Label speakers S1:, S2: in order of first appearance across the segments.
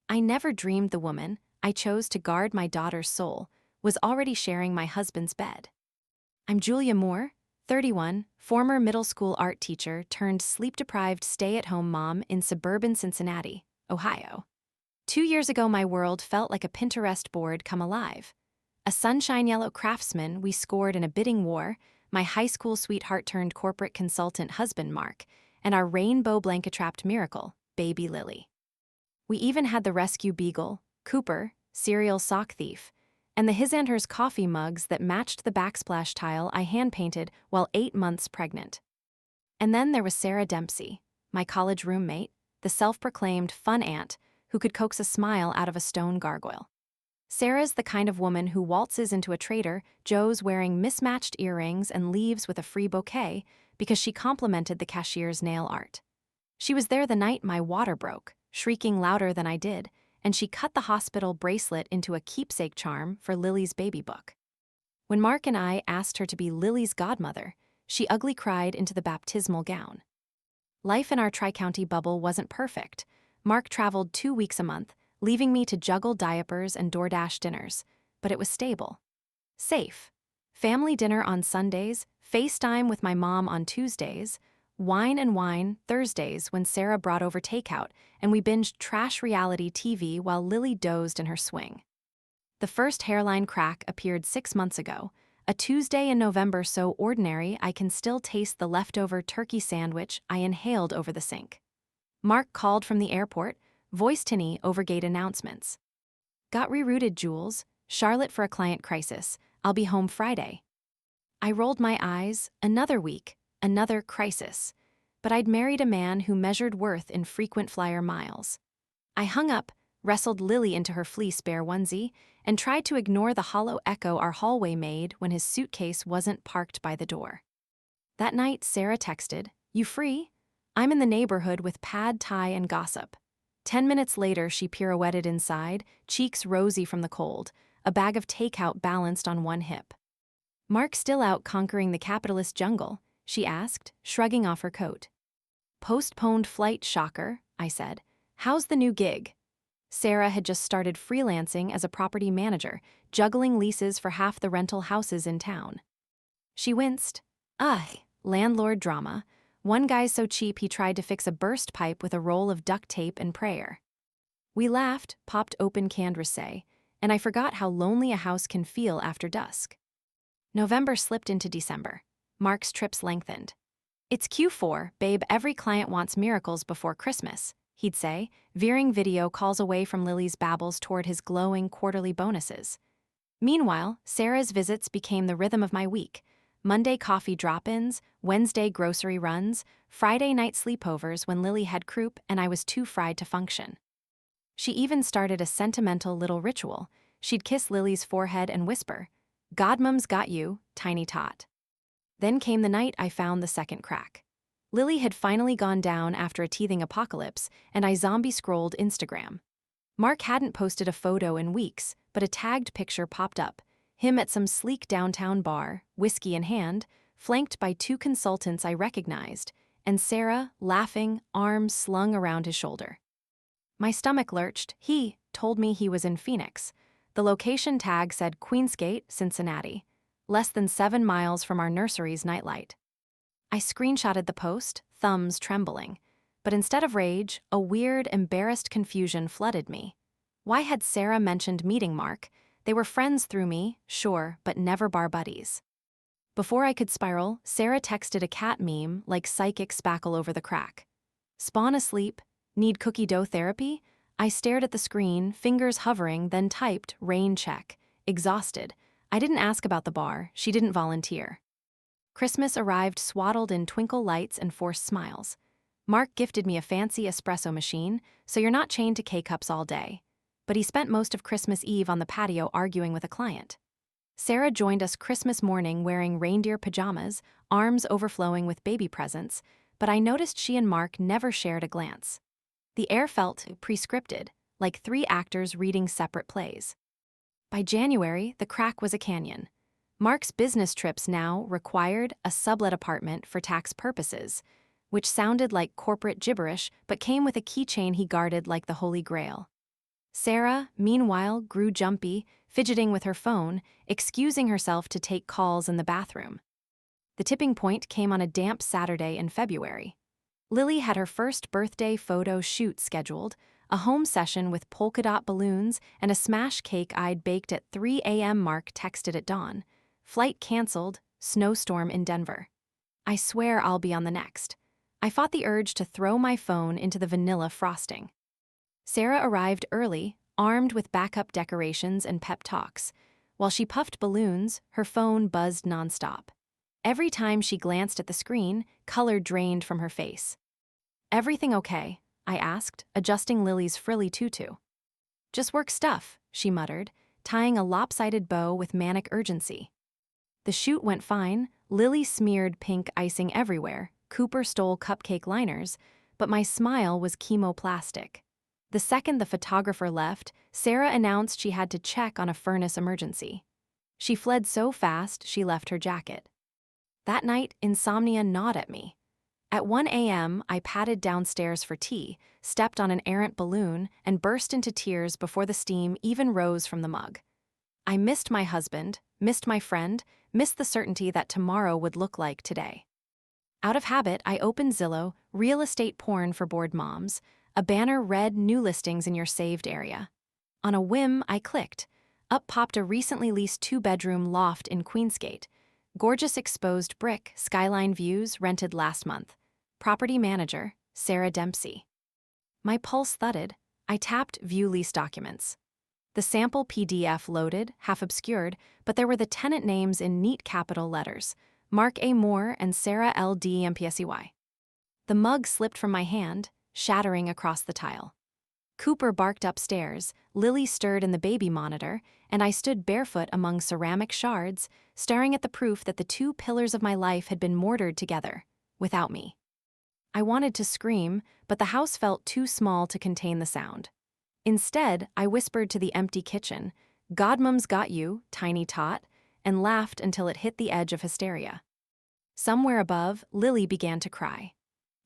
S1: I never dreamed the woman I chose to guard my daughter's soul was already sharing my husband's bed. I'm Julia Moore, 31, former middle school art teacher turned sleep-deprived stay-at-home mom in suburban Cincinnati, Ohio. 2 years ago, my world felt like a Pinterest board come alive. A sunshine yellow craftsman we scored in a bidding war, my high school sweetheart turned corporate consultant husband Mark, and our rainbow blanket-trapped miracle, baby Lily. We even had the rescue beagle, Cooper, serial sock thief, and the his and hers coffee mugs that matched the backsplash tile I hand-painted while 8 months pregnant. And then there was Sarah Dempsey, my college roommate, the self-proclaimed fun aunt who could coax a smile out of a stone gargoyle. Sarah's the kind of woman who waltzes into a Trader Joe's wearing mismatched earrings and leaves with a free bouquet because she complimented the cashier's nail art. She was there the night my water broke, shrieking louder than I did, and she cut the hospital bracelet into a keepsake charm for Lily's baby book. When Mark and I asked her to be Lily's godmother, she ugly cried into the baptismal gown. Life in our tri-county bubble wasn't perfect. Mark traveled 2 weeks a month, leaving me to juggle diapers and DoorDash dinners, but it was stable. Safe. Family dinner on Sundays, FaceTime with my mom on Tuesdays, wine and wine Thursdays when Sarah brought over takeout, and we binged trash reality TV while Lily dozed in her swing. The first hairline crack appeared 6 months ago, a Tuesday in November so ordinary I can still taste the leftover turkey sandwich I inhaled over the sink. Mark called from the airport, voice tinny over gate announcements. Got rerouted, Jules. Charlotte for a client crisis. I'll be home Friday. I rolled my eyes. Another week, another crisis. But I'd married a man who measured worth in frequent flyer miles. I hung up, wrestled Lily into her fleece bear onesie, and tried to ignore the hollow echo our hallway made when his suitcase wasn't parked by the door. That night, Sarah texted, "You free? I'm in the neighborhood with pad thai and gossip." 10 minutes later, she pirouetted inside, cheeks rosy from the cold, a bag of takeout balanced on one hip. "Mark still out conquering the capitalist jungle?" she asked, shrugging off her coat. "Postponed flight, shocker," I said. "How's the new gig?" Sarah had just started freelancing as a property manager, juggling leases for half the rental houses in town. She winced. Landlord drama. One guy's so cheap he tried to fix a burst pipe with a roll of duct tape and prayer. We laughed, popped open canned rosé, and I forgot how lonely a house can feel after dusk. November slipped into December. Mark's trips lengthened. "It's Q4, babe, every client wants miracles before Christmas," he'd say, veering video calls away from Lily's babbles toward his glowing quarterly bonuses. Meanwhile, Sarah's visits became the rhythm of my week. Monday coffee drop-ins, Wednesday grocery runs, Friday night sleepovers when Lily had croup and I was too fried to function. She even started a sentimental little ritual. She'd kiss Lily's forehead and whisper, "Godmom's got you, tiny tot." Then came the night I found the second crack. Lily had finally gone down after a teething apocalypse, and I zombie-scrolled Instagram. Mark hadn't posted a photo in weeks, but a tagged picture popped up, him at some sleek downtown bar, whiskey in hand, flanked by 2 consultants I recognized, and Sarah, laughing, arms slung around his shoulder. My stomach lurched. He told me he was in Phoenix. The location tag said Queensgate, Cincinnati, less than 7 miles from our nursery's nightlight. I screenshotted the post, thumbs trembling. But instead of rage, a weird, embarrassed confusion flooded me. Why had Sarah mentioned meeting Mark? They were friends through me, sure, but never bar buddies. Before I could spiral, Sarah texted a cat meme like psychic spackle over the crack. "Spawn asleep? Need cookie dough therapy?" I stared at the screen, fingers hovering, then typed, "rain check." Exhausted. I didn't ask about the bar, she didn't volunteer. Christmas arrived swaddled in twinkle lights and forced smiles. Mark gifted me a fancy espresso machine, so you're not chained to K-cups all day. But he spent most of Christmas Eve on the patio arguing with a client. Sarah joined us Christmas morning wearing reindeer pajamas, arms overflowing with baby presents, but I noticed she and Mark never shared a glance. The air felt pre-scripted, like 3 actors reading separate plays. By January, the crack was a canyon. Mark's business trips now required a sublet apartment for tax purposes, which sounded like corporate gibberish but came with a keychain he guarded like the Holy Grail. Sarah, meanwhile, grew jumpy, fidgeting with her phone, excusing herself to take calls in the bathroom. The tipping point came on a damp Saturday in February. Lily had her first birthday photo shoot scheduled, a home session with polka dot balloons and a smash cake I'd baked at 3 a.m. Mark texted at dawn. Flight canceled, snowstorm in Denver. I swear I'll be on the next. I fought the urge to throw my phone into the vanilla frosting. Sarah arrived early, armed with backup decorations and pep talks. While she puffed balloons, her phone buzzed nonstop. Every time she glanced at the screen, color drained from her face. "Everything okay?" I asked, adjusting Lily's frilly tutu. "Just work stuff," she muttered, tying a lopsided bow with manic urgency. The shoot went fine. Lily smeared pink icing everywhere, Cooper stole cupcake liners, but my smile was chemoplastic. The second the photographer left, Sarah announced she had to check on a furnace emergency. She fled so fast she left her jacket. That night, insomnia gnawed at me. At 1 a.m., I padded downstairs for tea, stepped on an errant balloon, and burst into tears before the steam even rose from the mug. I missed my husband, missed my friend, missed the certainty that tomorrow would look like today. Out of habit, I opened Zillow, real estate porn for bored moms. A banner read new listings in your saved area. On a whim, I clicked. Up popped a recently leased 2-bedroom loft in Queensgate. Gorgeous exposed brick, skyline views, rented last month. Property manager, Sarah Dempsey. My pulse thudded. I tapped View Lease Documents. The sample PDF loaded, half obscured, but there were the tenant names in neat capital letters: Mark A. Moore and Sarah L. D. MPSEY. The mug slipped from my hand, shattering across the tile. Cooper barked upstairs, Lily stirred in the baby monitor, and I stood barefoot among ceramic shards, staring at the proof that the two pillars of my life had been mortared together, without me. I wanted to scream, but the house felt too small to contain the sound. Instead, I whispered to the empty kitchen, "Godmom's got you, tiny tot," and laughed until it hit the edge of hysteria. Somewhere above, Lily began to cry.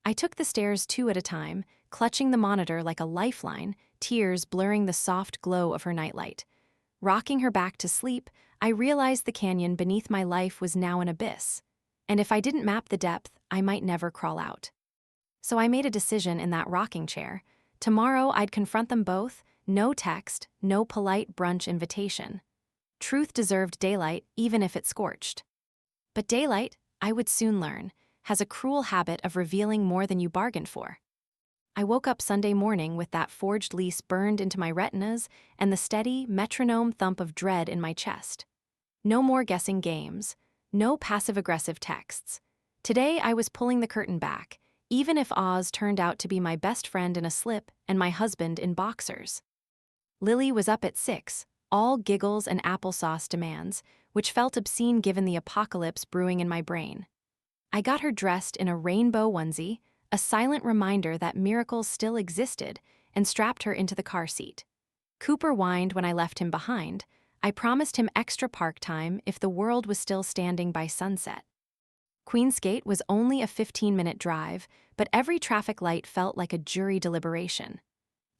S1: I took the stairs 2 at a time, clutching the monitor like a lifeline, tears blurring the soft glow of her nightlight. Rocking her back to sleep, I realized the canyon beneath my life was now an abyss, and if I didn't map the depth, I might never crawl out. So I made a decision in that rocking chair. Tomorrow I'd confront them both, no text, no polite brunch invitation. Truth deserved daylight, even if it scorched. But daylight, I would soon learn, has a cruel habit of revealing more than you bargained for. I woke up Sunday morning with that forged lease burned into my retinas and the steady, metronome thump of dread in my chest. No more guessing games, no passive-aggressive texts. Today I was pulling the curtain back, even if Oz turned out to be my best friend in a slip and my husband in boxers. Lily was up at 6, all giggles and applesauce demands, which felt obscene given the apocalypse brewing in my brain. I got her dressed in a rainbow onesie, a silent reminder that miracles still existed, and strapped her into the car seat. Cooper whined when I left him behind. I promised him extra park time if the world was still standing by sunset. Queensgate was only a 15-minute drive, but every traffic light felt like a jury deliberation.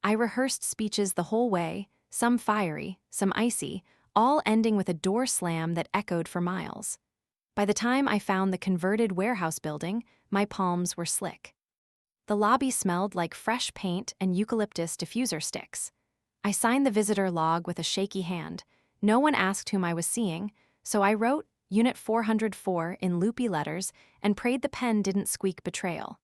S1: I rehearsed speeches the whole way, some fiery, some icy, all ending with a door slam that echoed for miles. By the time I found the converted warehouse building, my palms were slick. The lobby smelled like fresh paint and eucalyptus diffuser sticks. I signed the visitor log with a shaky hand. No one asked whom I was seeing, so I wrote Unit 404 in loopy letters and prayed the pen didn't squeak betrayal.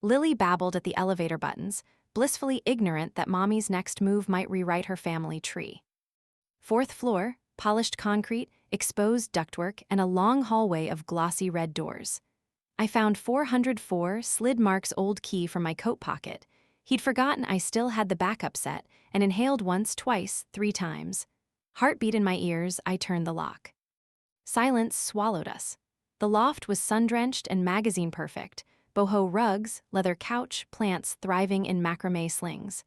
S1: Lily babbled at the elevator buttons, blissfully ignorant that Mommy's next move might rewrite her family tree. 4th floor, polished concrete, exposed ductwork, and a long hallway of glossy red doors. I found 404, slid Mark's old key from my coat pocket. He'd forgotten I still had the backup set and inhaled once, twice, 3 times. Heartbeat in my ears, I turned the lock. Silence swallowed us. The loft was sun-drenched and magazine-perfect, boho rugs, leather couch, plants thriving in macrame slings.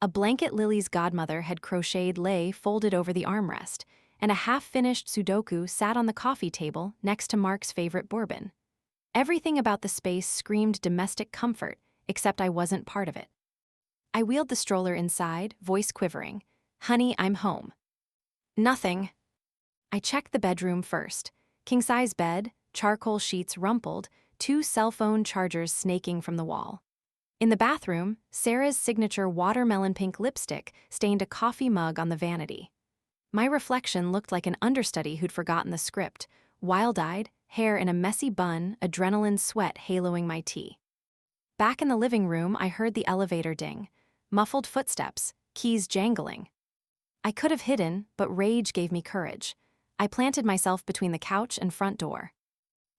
S1: A blanket Lily's godmother had crocheted lay folded over the armrest, and a half-finished Sudoku sat on the coffee table next to Mark's favorite bourbon. Everything about the space screamed domestic comfort, except I wasn't part of it. I wheeled the stroller inside, voice quivering. Honey, I'm home. Nothing. I checked the bedroom first. King-size bed, charcoal sheets rumpled, 2 cell phone chargers snaking from the wall. In the bathroom, Sarah's signature watermelon pink lipstick stained a coffee mug on the vanity. My reflection looked like an understudy who'd forgotten the script, wild-eyed, hair in a messy bun, adrenaline sweat haloing my tea. Back in the living room, I heard the elevator ding. Muffled footsteps, keys jangling. I could have hidden, but rage gave me courage. I planted myself between the couch and front door.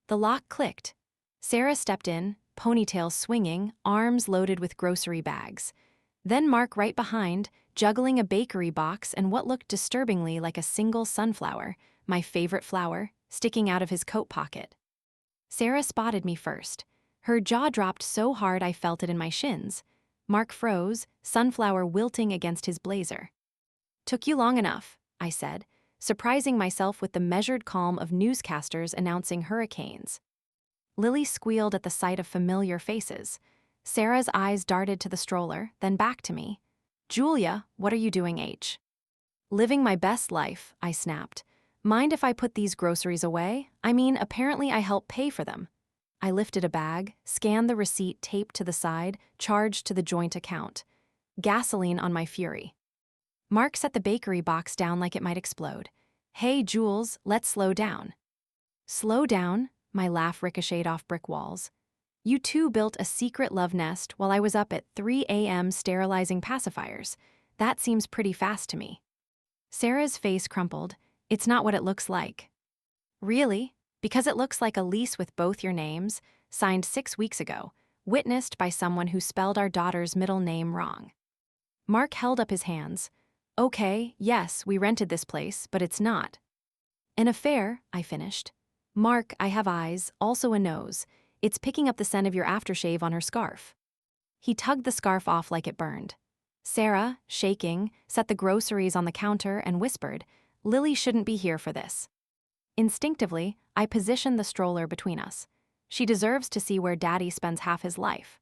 S1: The lock clicked. Sarah stepped in, ponytail swinging, arms loaded with grocery bags. Then Mark right behind, juggling a bakery box and what looked disturbingly like a single sunflower, my favorite flower, sticking out of his coat pocket. Sarah spotted me first. Her jaw dropped so hard I felt it in my shins. Mark froze, sunflower wilting against his blazer. "Took you long enough," I said, surprising myself with the measured calm of newscasters announcing hurricanes. Lily squealed at the sight of familiar faces. Sarah's eyes darted to the stroller, then back to me. "Julia, what are you doing, H?" "Living my best life," I snapped. "Mind if I put these groceries away? I mean, apparently I help pay for them." I lifted a bag, scanned the receipt taped to the side, charged to the joint account. Gasoline on my fury. Mark set the bakery box down like it might explode. "Hey, Jules, let's slow down." "Slow down?" My laugh ricocheted off brick walls. "You two built a secret love nest while I was up at 3 a.m. sterilizing pacifiers. That seems pretty fast to me." Sarah's face crumpled. "It's not what it looks like." "Really? Because it looks like a lease with both your names, signed 6 weeks ago, witnessed by someone who spelled our daughter's middle name wrong." Mark held up his hands. "Okay, yes, we rented this place, but it's not." "An affair," I finished. "Mark, I have eyes, also a nose. It's picking up the scent of your aftershave on her scarf." He tugged the scarf off like it burned. Sarah, shaking, set the groceries on the counter and whispered, "Lily shouldn't be here for this." Instinctively, I positioned the stroller between us. She deserves to see where Daddy spends half his life.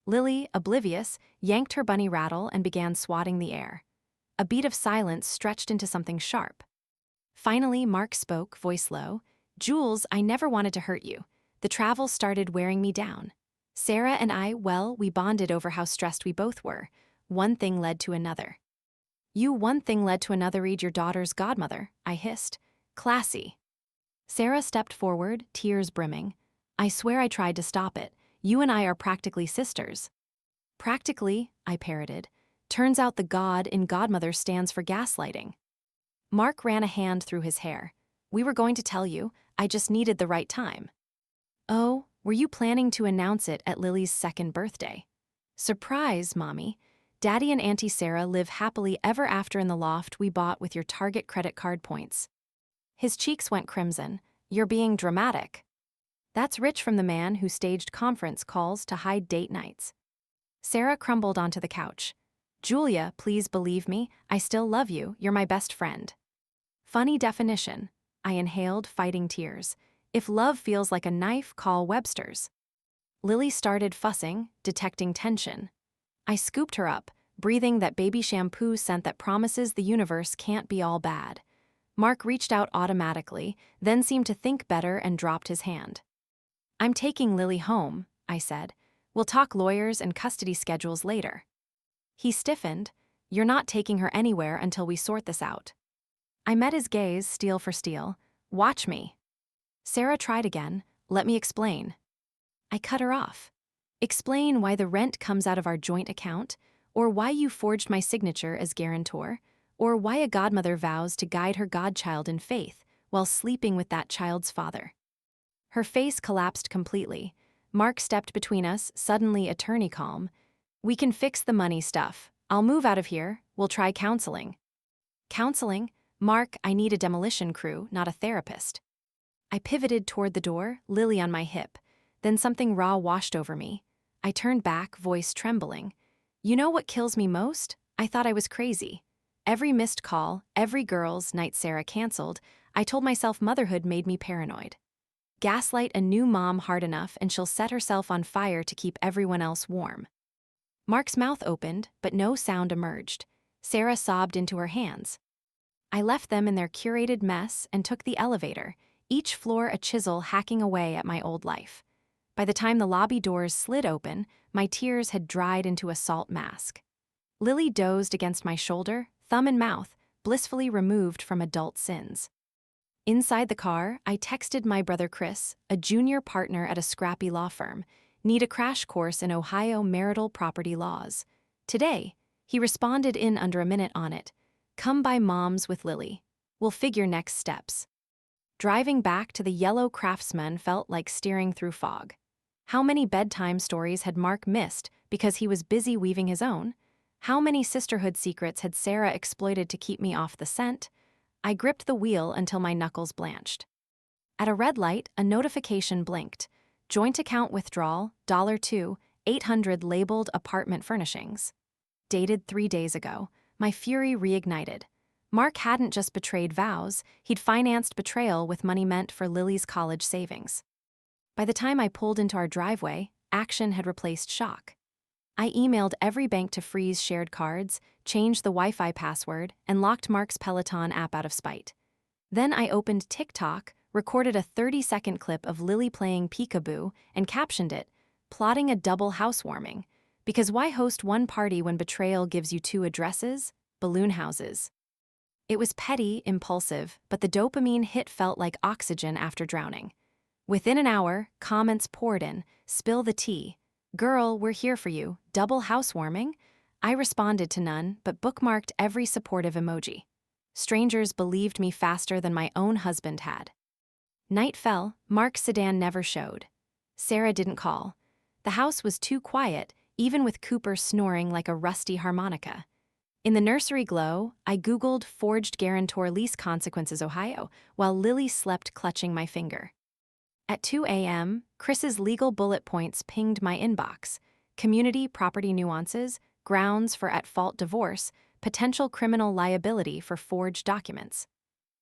S1: Lily, oblivious, yanked her bunny rattle and began swatting the air. A beat of silence stretched into something sharp. Finally, Mark spoke, voice low. "Jules, I never wanted to hurt you. The travel started wearing me down. Sarah and I, well, we bonded over how stressed we both were. One thing led to another." One thing led to another, read your daughter's godmother," I hissed. "Classy." Sarah stepped forward, tears brimming. "I swear I tried to stop it. You and I are practically sisters." "Practically," I parroted. "Turns out the God in Godmother stands for gaslighting." Mark ran a hand through his hair. "We were going to tell you, I just needed the right time." "Oh, were you planning to announce it at Lily's 2nd birthday?" "Surprise, Mommy. Daddy and Auntie Sarah live happily ever after in the loft we bought with your Target credit card points." His cheeks went crimson. "You're being dramatic." "That's rich from the man who staged conference calls to hide date nights." Sarah crumbled onto the couch. "Julia, please believe me, I still love you, you're my best friend." "Funny definition." I inhaled, fighting tears. "If love feels like a knife, call Webster's." Lily started fussing, detecting tension. I scooped her up, breathing that baby shampoo scent that promises the universe can't be all bad. Mark reached out automatically, then seemed to think better and dropped his hand. "I'm taking Lily home," I said. "We'll talk lawyers and custody schedules later." He stiffened. "You're not taking her anywhere until we sort this out." I met his gaze, steel for steel. "Watch me." Sarah tried again. "Let me explain." I cut her off. "Explain why the rent comes out of our joint account, or why you forged my signature as guarantor, or why a godmother vows to guide her godchild in faith while sleeping with that child's father." Her face collapsed completely. Mark stepped between us, suddenly attorney calm. "We can fix the money stuff. I'll move out of here. We'll try counseling." "Counseling? Mark, I need a demolition crew, not a therapist." I pivoted toward the door, Lily on my hip. Then something raw washed over me. I turned back, voice trembling. "You know what kills me most? I thought I was crazy. Every missed call, every girls' night Sarah canceled, I told myself motherhood made me paranoid. Gaslight a new mom hard enough and she'll set herself on fire to keep everyone else warm." Mark's mouth opened, but no sound emerged. Sarah sobbed into her hands. I left them in their curated mess and took the elevator, each floor a chisel hacking away at my old life. By the time the lobby doors slid open, my tears had dried into a salt mask. Lily dozed against my shoulder, thumb in mouth, blissfully removed from adult sins. Inside the car, I texted my brother Chris, a junior partner at a scrappy law firm, need a crash course in Ohio marital property laws. Today, he responded in under a minute on it. Come by Mom's with Lily. We'll figure next steps. Driving back to the yellow Craftsman felt like steering through fog. How many bedtime stories had Mark missed because he was busy weaving his own? How many sisterhood secrets had Sarah exploited to keep me off the scent? I gripped the wheel until my knuckles blanched. At a red light, a notification blinked. Joint account withdrawal, $2, 800 labeled apartment furnishings. Dated 3 days ago, my fury reignited. Mark hadn't just betrayed vows, he'd financed betrayal with money meant for Lily's college savings. By the time I pulled into our driveway, action had replaced shock. I emailed every bank to freeze shared cards, changed the Wi-Fi password, and locked Mark's Peloton app out of spite. Then I opened TikTok, recorded a 30-second clip of Lily playing peekaboo, and captioned it, plotting a double housewarming. Because why host one party when betrayal gives you 2 addresses? Balloon houses. It was petty, impulsive, but the dopamine hit felt like oxygen after drowning. Within an hour, comments poured in, spill the tea. Girl, we're here for you, double housewarming? I responded to none, but bookmarked every supportive emoji. Strangers believed me faster than my own husband had. Night fell, Mark's sedan never showed. Sarah didn't call. The house was too quiet, even with Cooper snoring like a rusty harmonica. In the nursery glow, I Googled forged guarantor lease consequences Ohio, while Lily slept clutching my finger. At 2 a.m., Chris's legal bullet points pinged my inbox. Community property nuances, grounds for at-fault divorce, potential criminal liability for forged documents.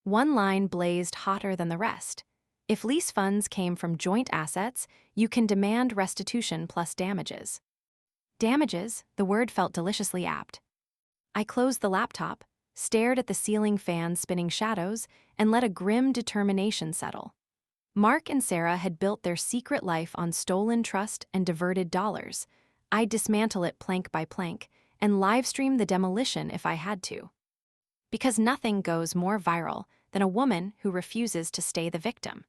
S1: One line blazed hotter than the rest. If lease funds came from joint assets, you can demand restitution plus damages. Damages, the word felt deliciously apt. I closed the laptop, stared at the ceiling fan spinning shadows, and let a grim determination settle. Mark and Sarah had built their secret life on stolen trust and diverted dollars. I'd dismantle it plank by plank and livestream the demolition if I had to. Because nothing goes more viral than a woman who refuses to stay the victim.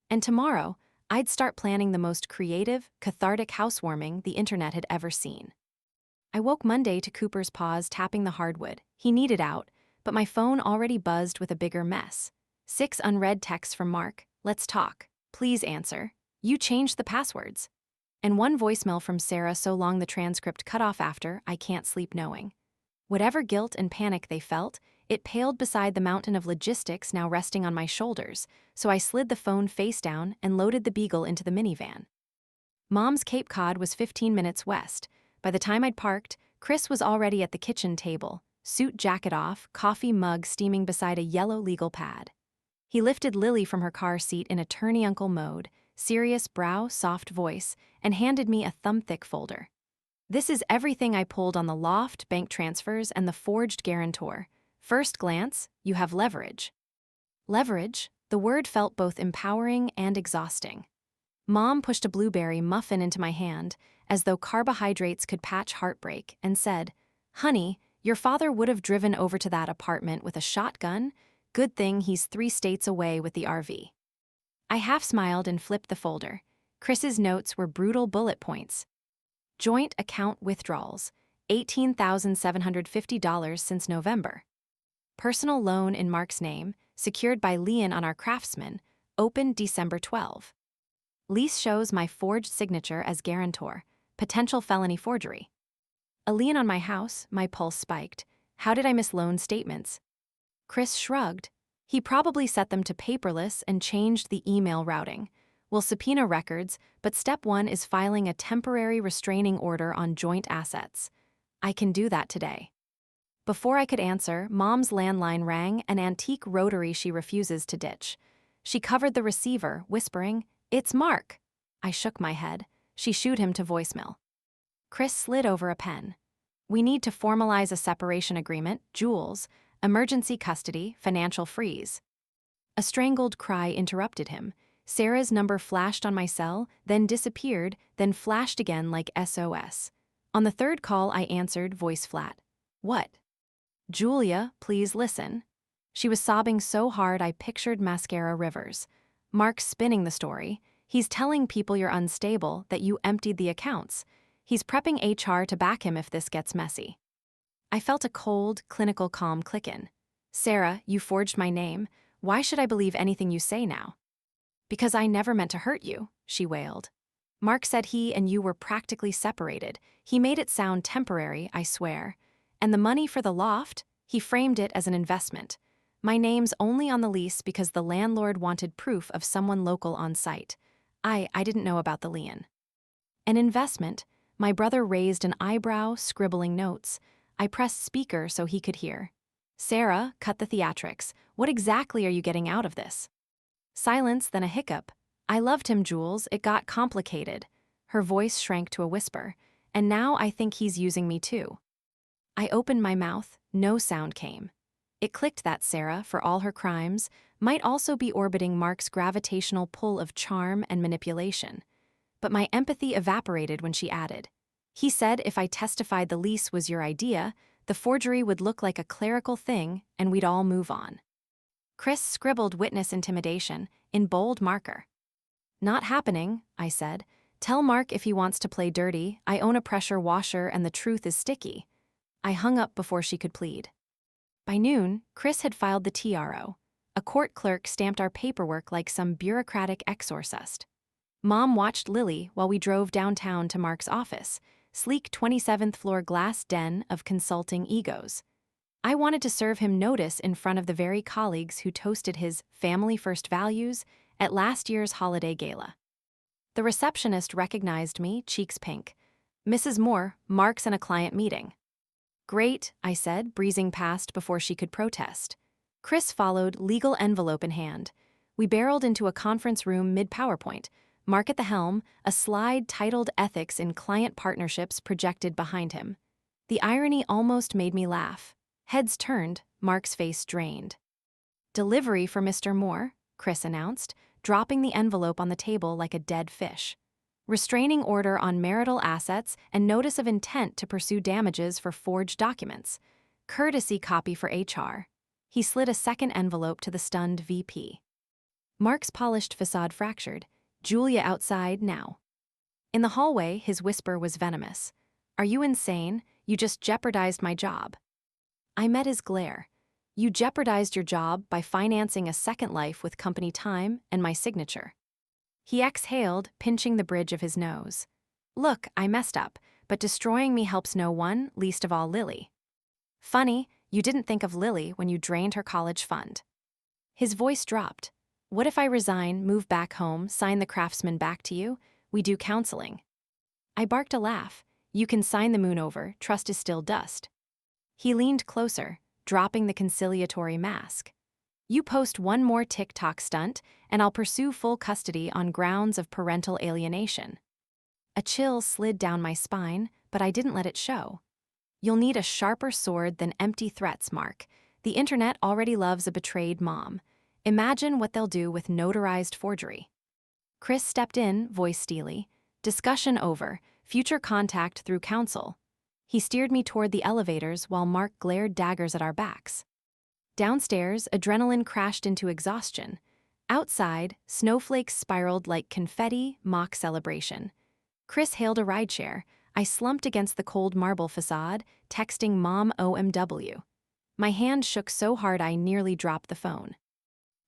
S1: And tomorrow, I'd start planning the most creative, cathartic housewarming the internet had ever seen. I woke Monday to Cooper's paws tapping the hardwood. He needed out, but my phone already buzzed with a bigger mess. 6 unread texts from Mark. Let's talk. Please answer. You changed the passwords. And 1 voicemail from Sarah so long the transcript cut off after, I can't sleep knowing. Whatever guilt and panic they felt, it paled beside the mountain of logistics now resting on my shoulders, so I slid the phone face down and loaded the Beagle into the minivan. Mom's Cape Cod was 15 minutes west. By the time I'd parked, Chris was already at the kitchen table, suit jacket off, coffee mug steaming beside a yellow legal pad. He lifted Lily from her car seat in attorney-uncle mode, serious brow, soft voice, and handed me a thumb-thick folder. This is everything I pulled on the loft, bank transfers, and the forged guarantor. First glance, you have leverage. Leverage, the word felt both empowering and exhausting. Mom pushed a blueberry muffin into my hand, as though carbohydrates could patch heartbreak, and said, "Honey, your father would have driven over to that apartment with a shotgun. Good thing he's 3 states away with the RV." I half smiled and flipped the folder. Chris's notes were brutal bullet points. Joint account withdrawals, $18,750 since November. Personal loan in Mark's name, secured by Leon on our Craftsman, opened December 12. Lease shows my forged signature as guarantor, potential felony forgery. A lien on my house, my pulse spiked. How did I miss loan statements? Chris shrugged. He probably set them to paperless and changed the email routing. We'll subpoena records, but step 1 is filing a temporary restraining order on joint assets. I can do that today. Before I could answer, Mom's landline rang, an antique rotary she refuses to ditch. She covered the receiver, whispering, "It's Mark." I shook my head. She shooed him to voicemail. Chris slid over a pen. We need to formalize a separation agreement, Jules, emergency custody, financial freeze. A strangled cry interrupted him. Sarah's number flashed on my cell, then disappeared, then flashed again like SOS. On the third call, I answered, voice flat. What? Julia, please listen. She was sobbing so hard I pictured mascara rivers. Mark's spinning the story. He's telling people you're unstable, that you emptied the accounts. He's prepping HR to back him if this gets messy. I felt a cold, clinical calm click in. Sarah, you forged my name. Why should I believe anything you say now? Because I never meant to hurt you, she wailed. Mark said he and you were practically separated. He made it sound temporary, I swear. And the money for the loft, he framed it as an investment. My name's only on the lease because the landlord wanted proof of someone local on site. I didn't know about the lien. An investment? My brother raised an eyebrow, scribbling notes. I pressed speaker so he could hear. Sarah, cut the theatrics. What exactly are you getting out of this? Silence, then a hiccup. I loved him, Jules. It got complicated. Her voice shrank to a whisper. And now I think he's using me too. I opened my mouth. No sound came. It clicked that Sarah, for all her crimes, might also be orbiting Mark's gravitational pull of charm and manipulation. But my empathy evaporated when she added. He said if I testified the lease was your idea, the forgery would look like a clerical thing and we'd all move on. Chris scribbled witness intimidation in bold marker. Not happening, I said. Tell Mark if he wants to play dirty. I own a pressure washer and the truth is sticky. I hung up before she could plead. By noon, Chris had filed the TRO. A court clerk stamped our paperwork like some bureaucratic exorcist. Mom watched Lily while we drove downtown to Mark's office, sleek 27th floor glass den of consulting egos. I wanted to serve him notice in front of the very colleagues who toasted his family-first values at last year's holiday gala. The receptionist recognized me, cheeks pink. Mrs. Moore, Mark's in a client meeting. Great, I said, breezing past before she could protest. Chris followed, legal envelope in hand. We barreled into a conference room mid-PowerPoint. Mark at the helm, a slide titled Ethics in Client Partnerships projected behind him. The irony almost made me laugh. Heads turned, Mark's face drained. Delivery for Mr. Moore, Chris announced, dropping the envelope on the table like a dead fish. Restraining order on marital assets and notice of intent to pursue damages for forged documents. Courtesy copy for HR. He slid a second envelope to the stunned VP. Mark's polished facade fractured. Julia outside now. In the hallway, his whisper was venomous. Are you insane? You just jeopardized my job. I met his glare. You jeopardized your job by financing a second life with company time and my signature. He exhaled, pinching the bridge of his nose. Look, I messed up, but destroying me helps no one, least of all Lily. Funny, you didn't think of Lily when you drained her college fund. His voice dropped. What if I resign, move back home, sign the craftsman back to you? We do counseling. I barked a laugh. You can sign the moon over, trust is still dust. He leaned closer, dropping the conciliatory mask. You post one more TikTok stunt, and I'll pursue full custody on grounds of parental alienation. A chill slid down my spine, but I didn't let it show. You'll need a sharper sword than empty threats, Mark. The internet already loves a betrayed mom. Imagine what they'll do with notarized forgery. Chris stepped in, voice steely. Discussion over. Future contact through counsel. He steered me toward the elevators while Mark glared daggers at our backs. Downstairs, adrenaline crashed into exhaustion. Outside, snowflakes spiraled like confetti, mock celebration. Chris hailed a rideshare. I slumped against the cold marble facade, texting Mom OMW. My hand shook so hard I nearly dropped the phone.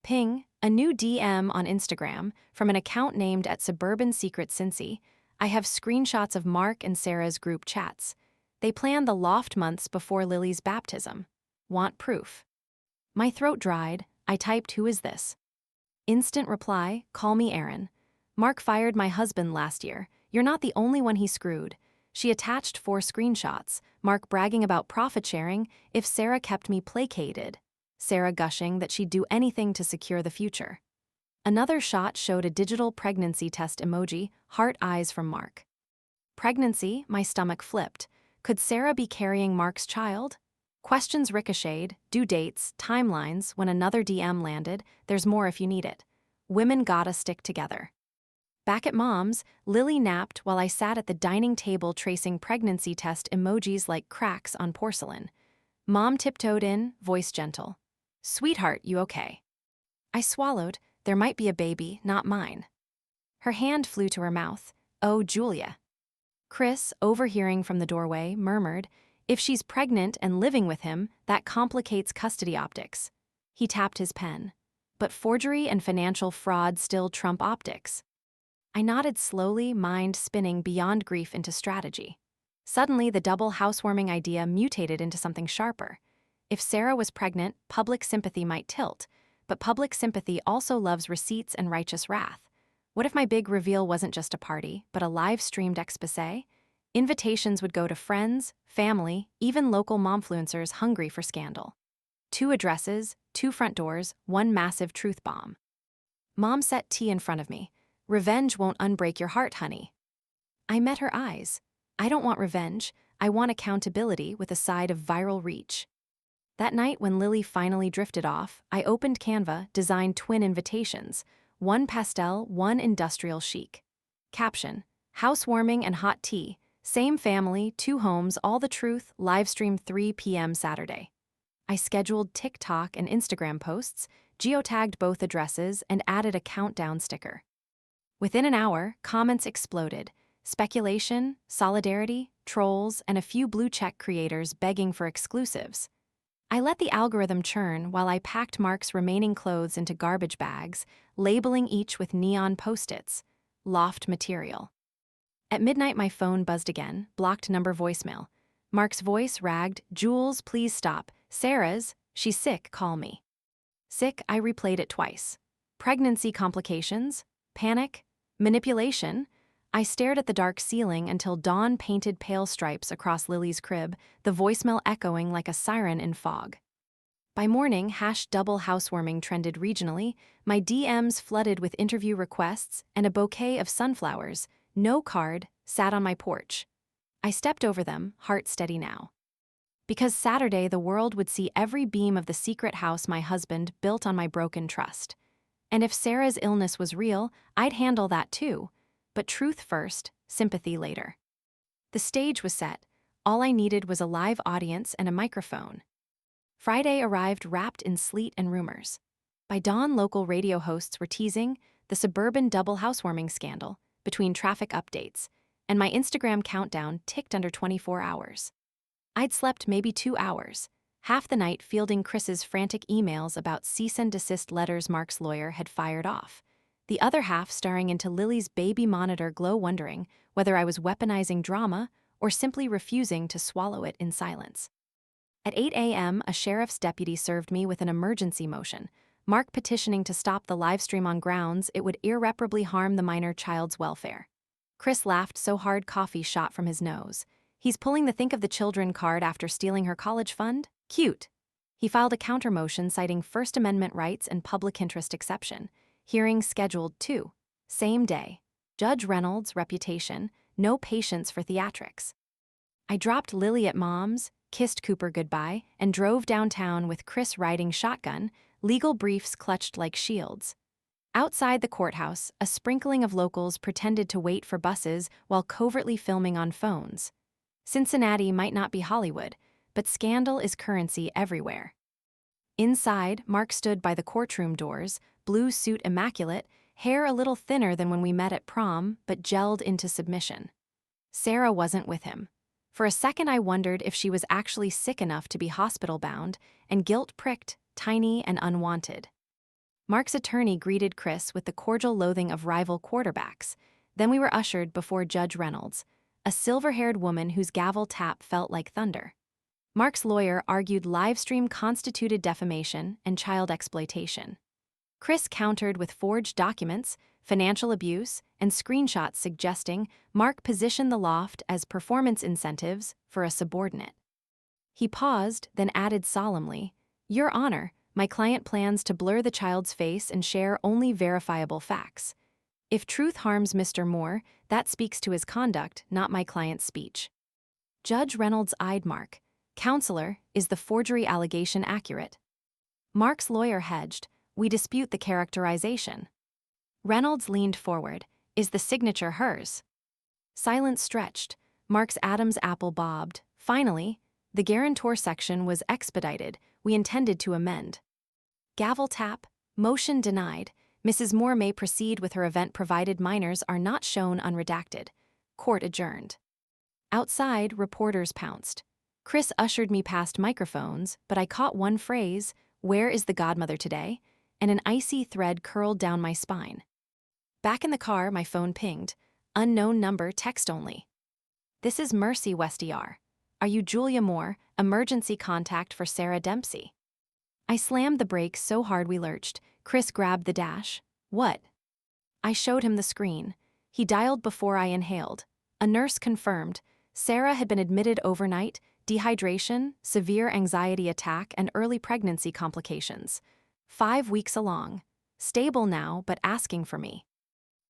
S1: Ping, a new DM on Instagram from an account named at Suburban Secret Cincy. I have screenshots of Mark and Sarah's group chats. They planned the loft months before Lily's baptism. Want proof? My throat dried. I typed, who is this? Instant reply, call me Aaron. Mark fired my husband last year. You're not the only one he screwed. She attached 4 screenshots, Mark bragging about profit sharing if Sarah kept me placated. Sarah gushing that she'd do anything to secure the future. Another shot showed a digital pregnancy test emoji, heart eyes from Mark. Pregnancy, my stomach flipped. Could Sarah be carrying Mark's child? Questions ricocheted, due dates, timelines. When another DM landed, there's more if you need it. Women gotta stick together. Back at Mom's, Lily napped while I sat at the dining table tracing pregnancy test emojis like cracks on porcelain. Mom tiptoed in, voice gentle. "Sweetheart, you okay?" I swallowed. There might be a baby, not mine. Her hand flew to her mouth. "Oh, Julia." Chris, overhearing from the doorway, murmured, "If she's pregnant and living with him, that complicates custody optics." He tapped his pen. "But forgery and financial fraud still trump optics." I nodded slowly, mind spinning beyond grief into strategy. Suddenly, the double housewarming idea mutated into something sharper. If Sarah was pregnant, public sympathy might tilt, but public sympathy also loves receipts and righteous wrath. What if my big reveal wasn't just a party, but a live-streamed exposé? Invitations would go to friends, family, even local momfluencers hungry for scandal. 2 addresses, 2 front doors, 1 massive truth bomb. Mom set tea in front of me. "Revenge won't unbreak your heart, honey." I met her eyes. I don't want revenge. I want accountability with a side of viral reach. That night when Lily finally drifted off, I opened Canva, designed twin invitations. 1 pastel, 1 industrial chic. Caption: housewarming and hot tea. Same family, 2 homes, all the truth, livestream 3 p.m. Saturday. I scheduled TikTok and Instagram posts, geotagged both addresses, and added a countdown sticker. Within an hour, comments exploded. Speculation, solidarity, trolls, and a few blue-check creators begging for exclusives. I let the algorithm churn while I packed Mark's remaining clothes into garbage bags, labeling each with neon post-its. Loft material. At midnight, my phone buzzed again, blocked number voicemail. Mark's voice ragged, "Jules, please stop. Sarah's, she's sick, call me." Sick, I replayed it twice. Pregnancy complications? Panic? Manipulation? I stared at the dark ceiling until dawn painted pale stripes across Lily's crib, the voicemail echoing like a siren in fog. By morning, #double housewarming trended regionally, my DMs flooded with interview requests, and a bouquet of sunflowers, no card, sat on my porch. I stepped over them, heart steady now. Because Saturday the world would see every beam of the secret house my husband built on my broken trust. And if Sarah's illness was real, I'd handle that too. But truth first, sympathy later. The stage was set. All I needed was a live audience and a microphone. Friday arrived wrapped in sleet and rumors. By dawn, local radio hosts were teasing the suburban double housewarming scandal between traffic updates, and my Instagram countdown ticked under 24 hours. I'd slept maybe 2 hours, half the night fielding Chris's frantic emails about cease and desist letters Mark's lawyer had fired off, the other half staring into Lily's baby monitor glow, wondering whether I was weaponizing drama or simply refusing to swallow it in silence. At 8 a.m., a sheriff's deputy served me with an emergency motion, Mark petitioning to stop the livestream on grounds it would irreparably harm the minor child's welfare. Chris laughed so hard coffee shot from his nose. He's pulling the think of the children card after stealing her college fund? Cute. He filed a counter motion citing First Amendment rights and public interest exception. Hearing scheduled too. Same day. Judge Reynolds' reputation, no patience for theatrics. I dropped Lily at Mom's, kissed Cooper goodbye, and drove downtown with Chris riding shotgun, legal briefs clutched like shields. Outside the courthouse, a sprinkling of locals pretended to wait for buses while covertly filming on phones. Cincinnati might not be Hollywood, but scandal is currency everywhere. Inside, Mark stood by the courtroom doors, blue suit immaculate, hair a little thinner than when we met at prom, but gelled into submission. Sarah wasn't with him. For a second I wondered if she was actually sick enough to be hospital-bound, and guilt-pricked, tiny and unwanted. Mark's attorney greeted Chris with the cordial loathing of rival quarterbacks. Then we were ushered before Judge Reynolds, a silver-haired woman whose gavel tap felt like thunder. Mark's lawyer argued livestream constituted defamation and child exploitation. Chris countered with forged documents, financial abuse, and screenshots suggesting Mark positioned the loft as performance incentives for a subordinate. He paused, then added solemnly, "Your Honor, my client plans to blur the child's face and share only verifiable facts." If truth harms Mr. Moore, that speaks to his conduct, not my client's speech. Judge Reynolds eyed Mark. Counselor, is the forgery allegation accurate? Mark's lawyer hedged. We dispute the characterization. Reynolds leaned forward. Is the signature hers? Silence stretched. Mark's Adam's apple bobbed. Finally, the guarantor section was expedited. We intended to amend. Gavel tap. Motion denied. Mrs. Moore may proceed with her event provided minors are not shown unredacted. Court adjourned. Outside, reporters pounced. Chris ushered me past microphones, but I caught one phrase, "Where is the godmother today?" and an icy thread curled down my spine. Back in the car, my phone pinged. Unknown number, text only. This is Mercy West ER. Are you Julia Moore, emergency contact for Sarah Dempsey? I slammed the brakes so hard we lurched. Chris grabbed the dash. What? I showed him the screen. He dialed before I inhaled. A nurse confirmed. Sarah had been admitted overnight, dehydration, severe anxiety attack, and early pregnancy complications. 5 weeks along. Stable now, but asking for me.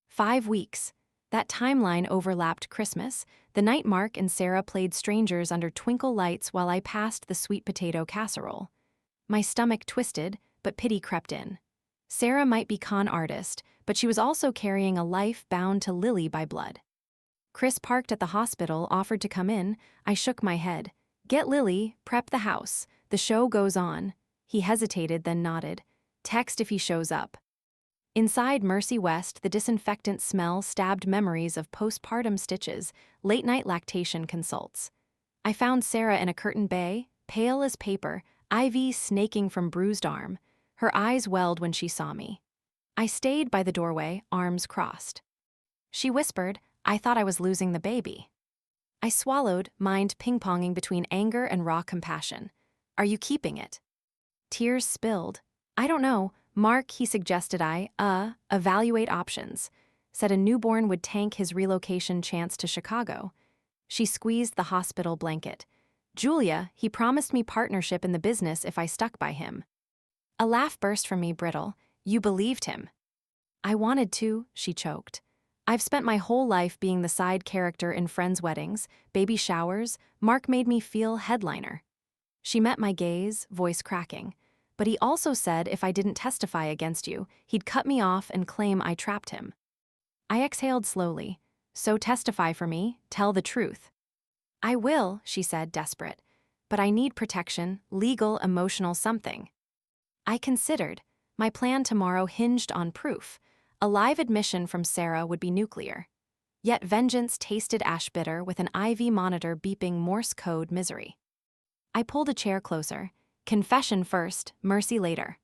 S1: 5 weeks. That timeline overlapped Christmas, the night Mark and Sarah played strangers under twinkle lights while I passed the sweet potato casserole. My stomach twisted, but pity crept in. Sarah might be con artist, but she was also carrying a life bound to Lily by blood. Chris parked at the hospital, offered to come in. I shook my head. Get Lily, prep the house. The show goes on. He hesitated, then nodded. Text if he shows up. Inside Mercy West, the disinfectant smell stabbed memories of postpartum stitches, late-night lactation consults. I found Sarah in a curtained bay, pale as paper, IV snaking from bruised arm. Her eyes welled when she saw me. I stayed by the doorway, arms crossed. She whispered, I thought I was losing the baby. I swallowed, mind ping-ponging between anger and raw compassion. Are you keeping it? Tears spilled. I don't know. Mark, he suggested evaluate options. Said a newborn would tank his relocation chance to Chicago. She squeezed the hospital blanket. Julia, he promised me partnership in the business if I stuck by him. A laugh burst from me, brittle. You believed him. I wanted to, she choked. I've spent my whole life being the side character in friends' weddings, baby showers. Mark made me feel headliner. She met my gaze, voice cracking. But he also said if I didn't testify against you, he'd cut me off and claim I trapped him. I exhaled slowly. So testify for me, tell the truth. I will, she said, desperate. But I need protection, legal, emotional something. I considered. My plan tomorrow hinged on proof. A live admission from Sarah would be nuclear. Yet vengeance tasted ash bitter with an IV monitor beeping Morse code misery. I pulled a chair closer. Confession first, mercy later.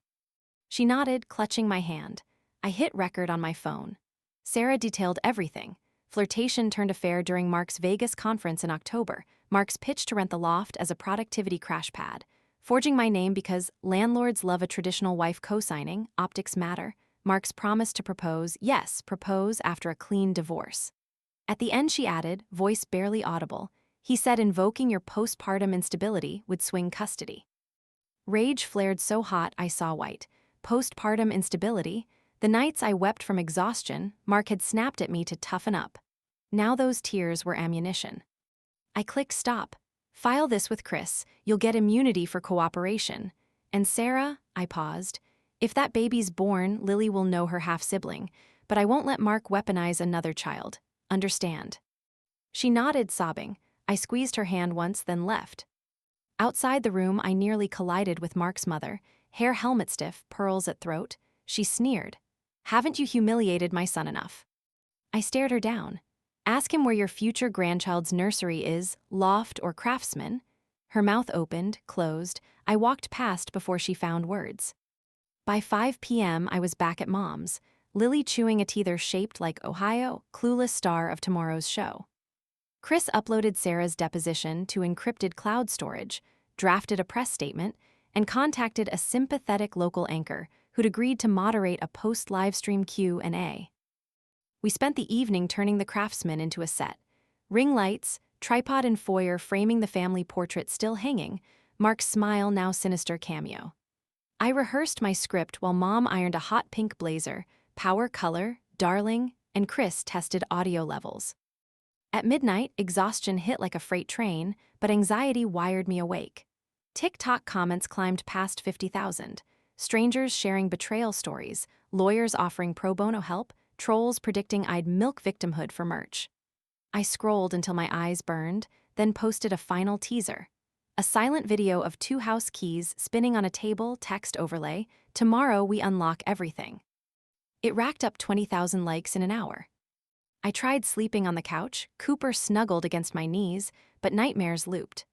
S1: She nodded, clutching my hand. I hit record on my phone. Sarah detailed everything. Flirtation turned affair during Mark's Vegas conference in October. Mark's pitch to rent the loft as a productivity crash pad. Forging my name because landlords love a traditional wife co-signing, optics matter. Mark's promise to propose, yes, propose after a clean divorce. At the end she added, voice barely audible, he said invoking your postpartum instability would swing custody. Rage flared so hot I saw white. Postpartum instability? The nights I wept from exhaustion, Mark had snapped at me to toughen up. Now those tears were ammunition. I clicked stop. File this with Chris, you'll get immunity for cooperation. And Sarah, I paused. If that baby's born, Lily will know her half-sibling, but I won't let Mark weaponize another child. Understand? She nodded, sobbing. I squeezed her hand once, then left. Outside the room, I nearly collided with Mark's mother, hair helmet stiff, pearls at throat. She sneered. Haven't you humiliated my son enough? I stared her down. Ask him where your future grandchild's nursery is, loft or craftsman. Her mouth opened, closed. I walked past before she found words. By 5 p.m., I was back at Mom's, Lily chewing a teether shaped like Ohio, clueless star of tomorrow's show. Chris uploaded Sarah's deposition to encrypted cloud storage, drafted a press statement, and contacted a sympathetic local anchor who'd agreed to moderate a post-livestream Q&A. We spent the evening turning the craftsman into a set. Ring lights, tripod and foyer framing the family portrait still hanging, Mark's smile now sinister cameo. I rehearsed my script while Mom ironed a hot pink blazer, power color, darling, and Chris tested audio levels. At midnight, exhaustion hit like a freight train, but anxiety wired me awake. TikTok comments climbed past 50,000. Strangers sharing betrayal stories, lawyers offering pro bono help, trolls predicting I'd milk victimhood for merch. I scrolled until my eyes burned, then posted a final teaser. A silent video of 2 house keys spinning on a table, text overlay, "Tomorrow we unlock everything." It racked up 20,000 likes in an hour. I tried sleeping on the couch, Cooper snuggled against my knees, but nightmares looped.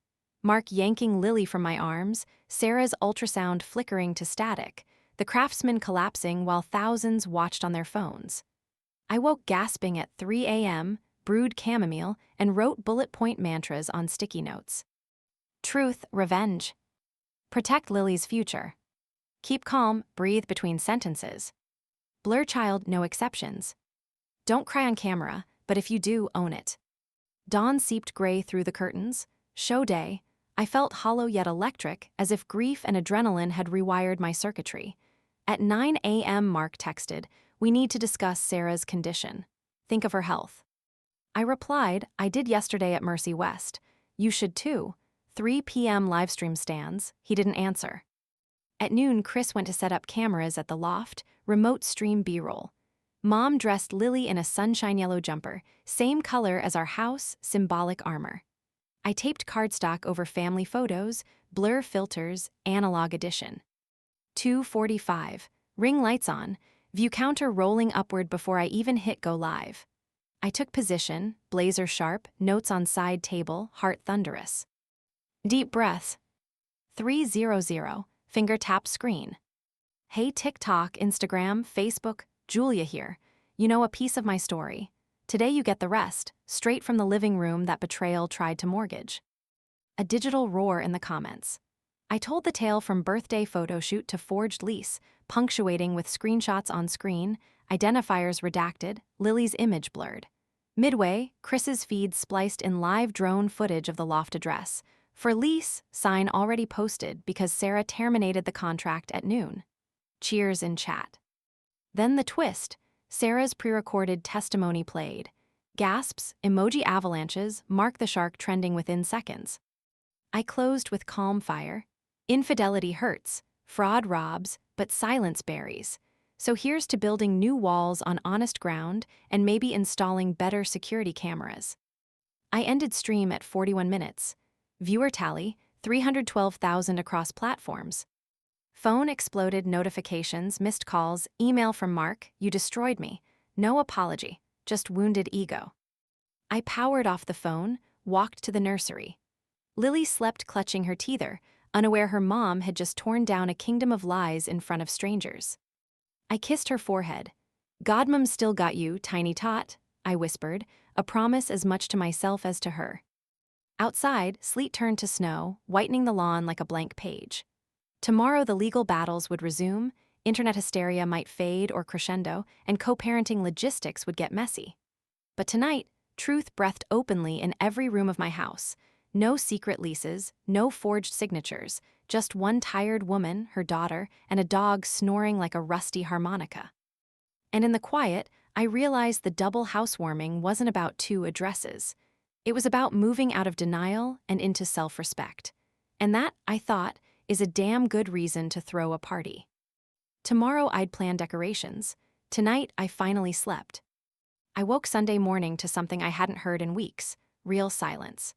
S1: Mark yanking Lily from my arms, Sarah's ultrasound flickering to static, the craftsman collapsing while thousands watched on their phones. I woke gasping at 3 a.m., brewed chamomile, and wrote bullet point mantras on sticky notes. Truth, revenge. Protect Lily's future. Keep calm, breathe between sentences. Blur child, no exceptions. Don't cry on camera, but if you do, own it. Dawn seeped gray through the curtains. Show day. I felt hollow yet electric, as if grief and adrenaline had rewired my circuitry. At 9 a.m. Mark texted, "We need to discuss Sarah's condition. Think of her health." I replied, "I did yesterday at Mercy West. You should too." 3 p.m. livestream stands. He didn't answer. At noon, Chris went to set up cameras at the loft, remote stream B-roll. Mom dressed Lily in a sunshine yellow jumper, same color as our house, symbolic armor. I taped cardstock over family photos, blur filters, analog edition. 2:45. Ring lights on, view counter rolling upward before I even hit go live. I took position, blazer sharp, notes on side table, heart thunderous. Deep breaths. 300, finger tap screen. Hey TikTok, Instagram, Facebook, Julia here. You know a piece of my story. Today you get the rest, straight from the living room that Betrayal tried to mortgage. A digital roar in the comments. I told the tale from birthday photo shoot to forged lease, punctuating with screenshots on screen, identifiers redacted, Lily's image blurred. Midway, Chris's feed spliced in live drone footage of the loft address. For lease, sign already posted because Sarah terminated the contract at noon. Cheers in chat. Then the twist. Sarah's pre-recorded testimony played. Gasps, emoji avalanches, Mark the Shark trending within seconds. I closed with calm fire. Infidelity hurts, fraud robs, but silence buries. So here's to building new walls on honest ground and maybe installing better security cameras. I ended stream at 41 minutes. Viewer tally, 312,000 across platforms. Phone exploded, notifications, missed calls, email from Mark, "You destroyed me." No apology, just wounded ego. I powered off the phone, walked to the nursery. Lily slept clutching her teether, unaware her mom had just torn down a kingdom of lies in front of strangers. I kissed her forehead. "Godmom still got you, tiny tot," I whispered, a promise as much to myself as to her. Outside, sleet turned to snow, whitening the lawn like a blank page. Tomorrow the legal battles would resume, internet hysteria might fade or crescendo, and co-parenting logistics would get messy. But tonight, truth breathed openly in every room of my house. No secret leases, no forged signatures, just one tired woman, her daughter, and a dog snoring like a rusty harmonica. And in the quiet, I realized the double housewarming wasn't about 2 addresses. It was about moving out of denial and into self-respect. And that, I thought, is a damn good reason to throw a party. Tomorrow I'd plan decorations. Tonight I finally slept. I woke Sunday morning to something I hadn't heard in weeks, real silence.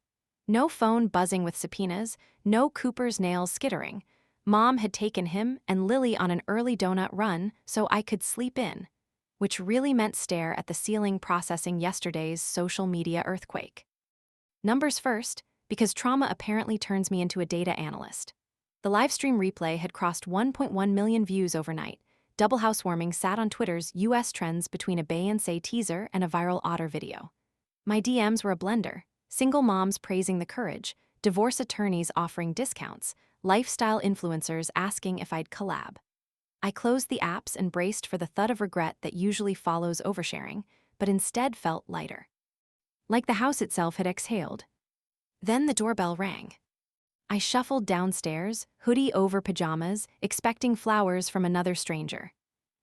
S1: No phone buzzing with subpoenas, no Cooper's nails skittering. Mom had taken him and Lily on an early donut run so I could sleep in, which really meant stare at the ceiling processing yesterday's social media earthquake. Numbers first, because trauma apparently turns me into a data analyst. The livestream replay had crossed 1.1 million views overnight. Double housewarming sat on Twitter's US trends between a Beyoncé teaser and a viral otter video. My DMs were a blender. Single moms praising the courage, divorce attorneys offering discounts, lifestyle influencers asking if I'd collab. I closed the apps and braced for the thud of regret that usually follows oversharing, but instead felt lighter. Like the house itself had exhaled. Then the doorbell rang. I shuffled downstairs, hoodie over pajamas, expecting flowers from another stranger.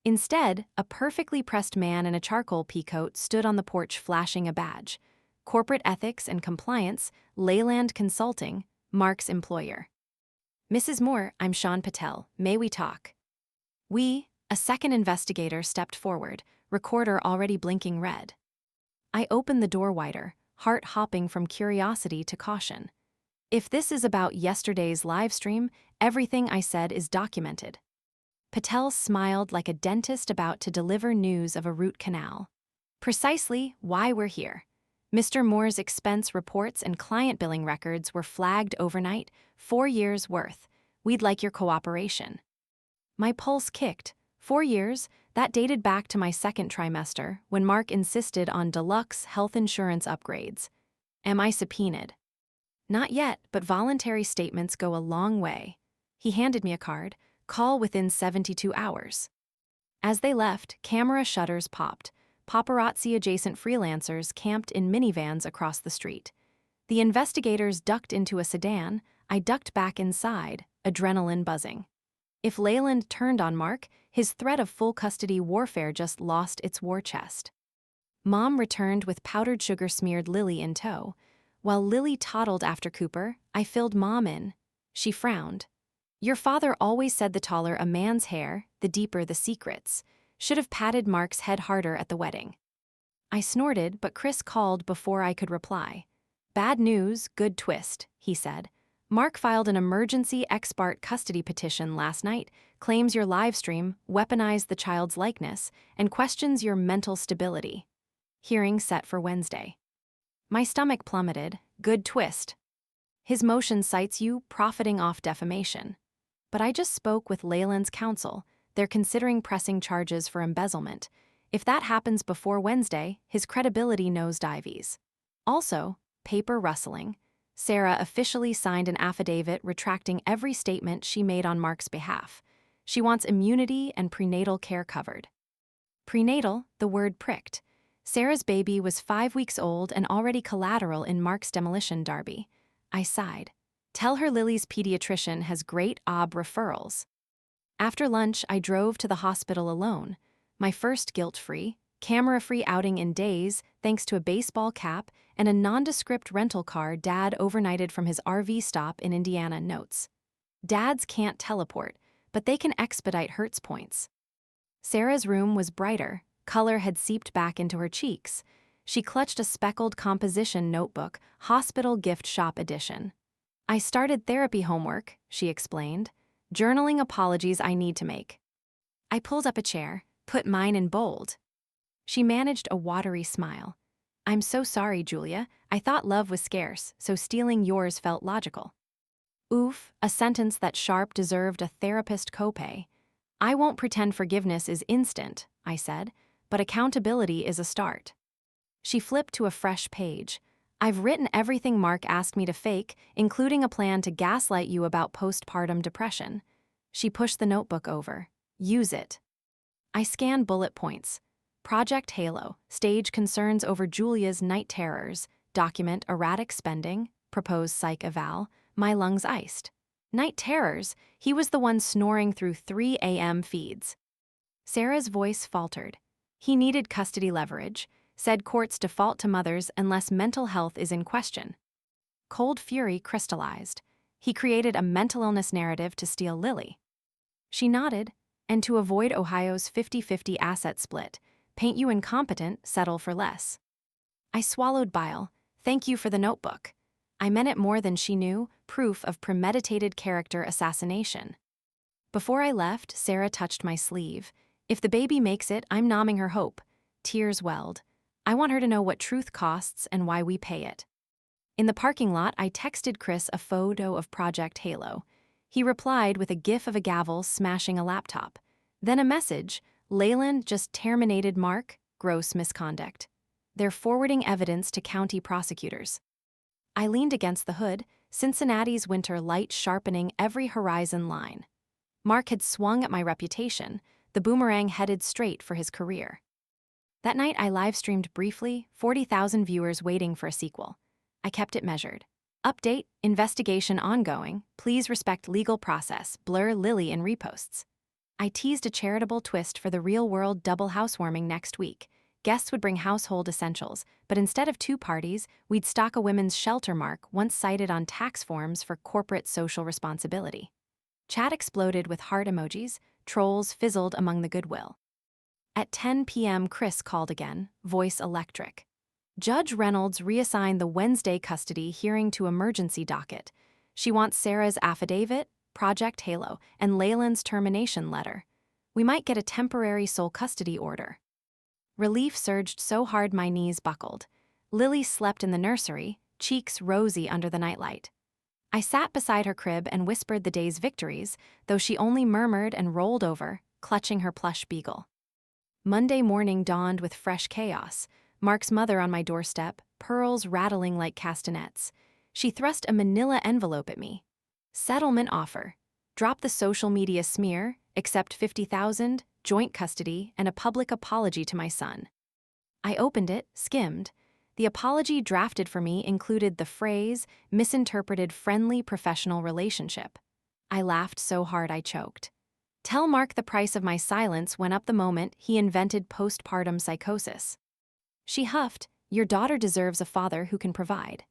S1: Instead, a perfectly pressed man in a charcoal peacoat stood on the porch flashing a badge. Corporate Ethics and Compliance, Leyland Consulting, Mark's employer. Mrs. Moore, I'm Sean Patel. May we talk? A second investigator stepped forward, recorder already blinking red. I opened the door wider, heart hopping from curiosity to caution. If this is about yesterday's live stream, everything I said is documented. Patel smiled like a dentist about to deliver news of a root canal. Precisely why we're here. Mr. Moore's expense reports and client billing records were flagged overnight, 4 years' worth. We'd like your cooperation. My pulse kicked. 4 years? That dated back to my second trimester, when Mark insisted on deluxe health insurance upgrades. Am I subpoenaed? Not yet, but voluntary statements go a long way. He handed me a card. Call within 72 hours. As they left, camera shutters popped. Paparazzi-adjacent freelancers camped in minivans across the street. The investigators ducked into a sedan. I ducked back inside, adrenaline buzzing. If Leyland turned on Mark, his threat of full custody warfare just lost its war chest. Mom returned with powdered sugar-smeared Lily in tow. While Lily toddled after Cooper, I filled Mom in. She frowned. Your father always said the taller a man's hair, the deeper the secrets. Should have patted Mark's head harder at the wedding. I snorted, but Chris called before I could reply. Bad news, good twist, he said. Mark filed an emergency ex parte custody petition last night, claims your livestream weaponized the child's likeness, and questions your mental stability. Hearing set for Wednesday. My stomach plummeted. Good twist. His motion cites you profiting off defamation. But I just spoke with Leyland's counsel. They're considering pressing charges for embezzlement. If that happens before Wednesday, his credibility nosedives. Also, paper rustling. Sarah officially signed an affidavit retracting every statement she made on Mark's behalf. She wants immunity and prenatal care covered. Prenatal, the word pricked. Sarah's baby was 5 weeks old and already collateral in Mark's demolition derby. I sighed. Tell her Lily's pediatrician has great OB referrals. After lunch, I drove to the hospital alone. My first guilt-free, camera-free outing in days thanks to a baseball cap and a nondescript rental car Dad overnighted from his RV stop in Indiana notes. Dads can't teleport, but they can expedite Hertz points. Sarah's room was brighter. Color had seeped back into her cheeks. She clutched a speckled composition notebook, hospital gift shop edition. I started therapy homework, she explained. Journaling apologies I need to make. I pulled up a chair, put mine in bold. She managed a watery smile. I'm so sorry, Julia. I thought love was scarce, so stealing yours felt logical. Oof, a sentence that sharp deserved a therapist copay. I won't pretend forgiveness is instant, I said, but accountability is a start. She flipped to a fresh page. I've written everything Mark asked me to fake, including a plan to gaslight you about postpartum depression. She pushed the notebook over. Use it. I scanned bullet points. Project Halo, stage concerns over Julia's night terrors, document erratic spending, propose psych eval, my lungs iced. Night terrors, he was the one snoring through 3 a.m. feeds. Sarah's voice faltered. He needed custody leverage, said courts default to mothers unless mental health is in question. Cold fury crystallized. He created a mental illness narrative to steal Lily. She nodded, and to avoid Ohio's 50-50 asset split, paint you incompetent, settle for less. I swallowed bile. Thank you for the notebook. I meant it more than she knew, proof of premeditated character assassination. Before I left, Sarah touched my sleeve. If the baby makes it, I'm nomming her hope. Tears welled. I want her to know what truth costs and why we pay it. In the parking lot, I texted Chris a photo of Project Halo. He replied with a gif of a gavel smashing a laptop. Then a message, Leyland just terminated Mark, gross misconduct. They're forwarding evidence to county prosecutors. I leaned against the hood, Cincinnati's winter light sharpening every horizon line. Mark had swung at my reputation, the boomerang headed straight for his career. That night I live-streamed briefly, 40,000 viewers waiting for a sequel. I kept it measured. Update, investigation ongoing, please respect legal process, blur Lily in reposts. I teased a charitable twist for the real-world double housewarming next week. Guests would bring household essentials, but instead of 2 parties, we'd stock a women's shelter mark once cited on tax forms for corporate social responsibility. Chat exploded with heart emojis, trolls fizzled among the goodwill. At 10 p.m., Chris called again, voice electric. Judge Reynolds reassigned the Wednesday custody hearing to emergency docket. She wants Sarah's affidavit, Project Halo, and Leyland's termination letter. We might get a temporary sole custody order. Relief surged so hard my knees buckled. Lily slept in the nursery, cheeks rosy under the nightlight. I sat beside her crib and whispered the day's victories, though she only murmured and rolled over, clutching her plush beagle. Monday morning dawned with fresh chaos. Mark's mother on my doorstep, pearls rattling like castanets. She thrust a manila envelope at me. Settlement offer. Drop the social media smear, accept $50,000, joint custody, and a public apology to my son. I opened it, skimmed. The apology drafted for me included the phrase, misinterpreted friendly professional relationship. I laughed so hard I choked. Tell Mark the price of my silence went up the moment he invented postpartum psychosis. She huffed, your daughter deserves a father who can provide.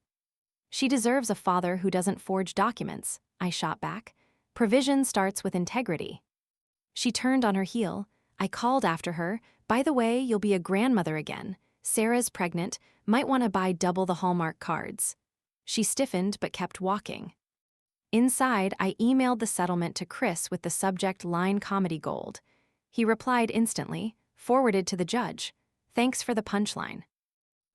S1: She deserves a father who doesn't forge documents, I shot back. Provision starts with integrity. She turned on her heel. I called after her, by the way, you'll be a grandmother again. Sarah's pregnant, might want to buy double the Hallmark cards. She stiffened but kept walking. Inside, I emailed the settlement to Chris with the subject line comedy gold. He replied instantly, forwarded to the judge. Thanks for the punchline.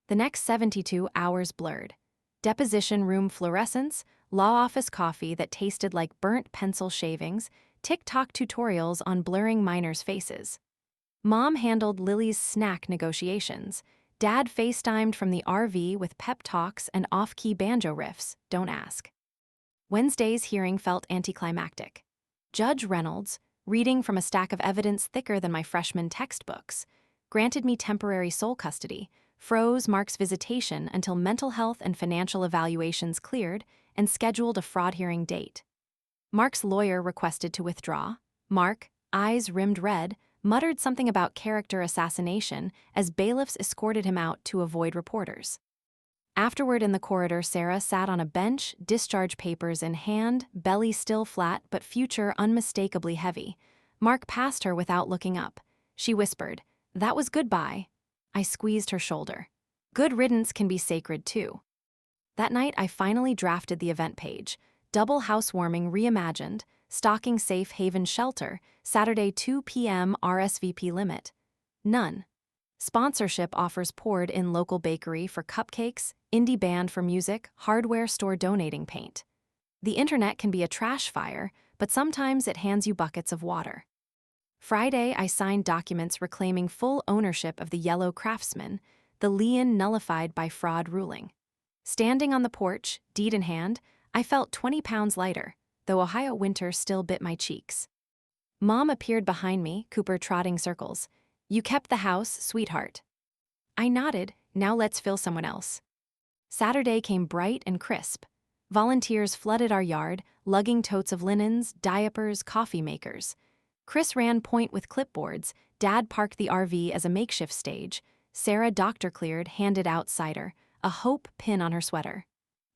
S1: The next 72 hours blurred. Deposition room fluorescence, law office coffee that tasted like burnt pencil shavings, TikTok tutorials on blurring minors' faces. Mom handled Lily's snack negotiations. Dad FaceTimed from the RV with pep talks and off-key banjo riffs, don't ask. Wednesday's hearing felt anticlimactic. Judge Reynolds, reading from a stack of evidence thicker than my freshman textbooks, granted me temporary sole custody, froze Mark's visitation until mental health and financial evaluations cleared, and scheduled a fraud hearing date. Mark's lawyer requested to withdraw. Mark, eyes rimmed red, muttered something about character assassination as bailiffs escorted him out to avoid reporters. Afterward in the corridor, Sarah sat on a bench, discharge papers in hand, belly still flat but future unmistakably heavy. Mark passed her without looking up. She whispered, "That was goodbye." I squeezed her shoulder. Good riddance can be sacred too. That night I finally drafted the event page. Double housewarming reimagined, stocking safe haven shelter, Saturday 2 p.m. RSVP limit. None. Sponsorship offers poured in local bakery for cupcakes, indie band for music, hardware store donating paint. The internet can be a trash fire, but sometimes it hands you buckets of water. Friday, I signed documents reclaiming full ownership of the Yellow Craftsman, the lien nullified by fraud ruling. Standing on the porch, deed in hand, I felt 20 pounds lighter, though Ohio winter still bit my cheeks. Mom appeared behind me, Cooper trotting circles. You kept the house, sweetheart. I nodded, now let's fill someone else. Saturday came bright and crisp. Volunteers flooded our yard, lugging totes of linens, diapers, coffee makers. Chris ran point with clipboards, Dad parked the RV as a makeshift stage, Sarah doctor cleared, handed out cider, a hope pin on her sweater.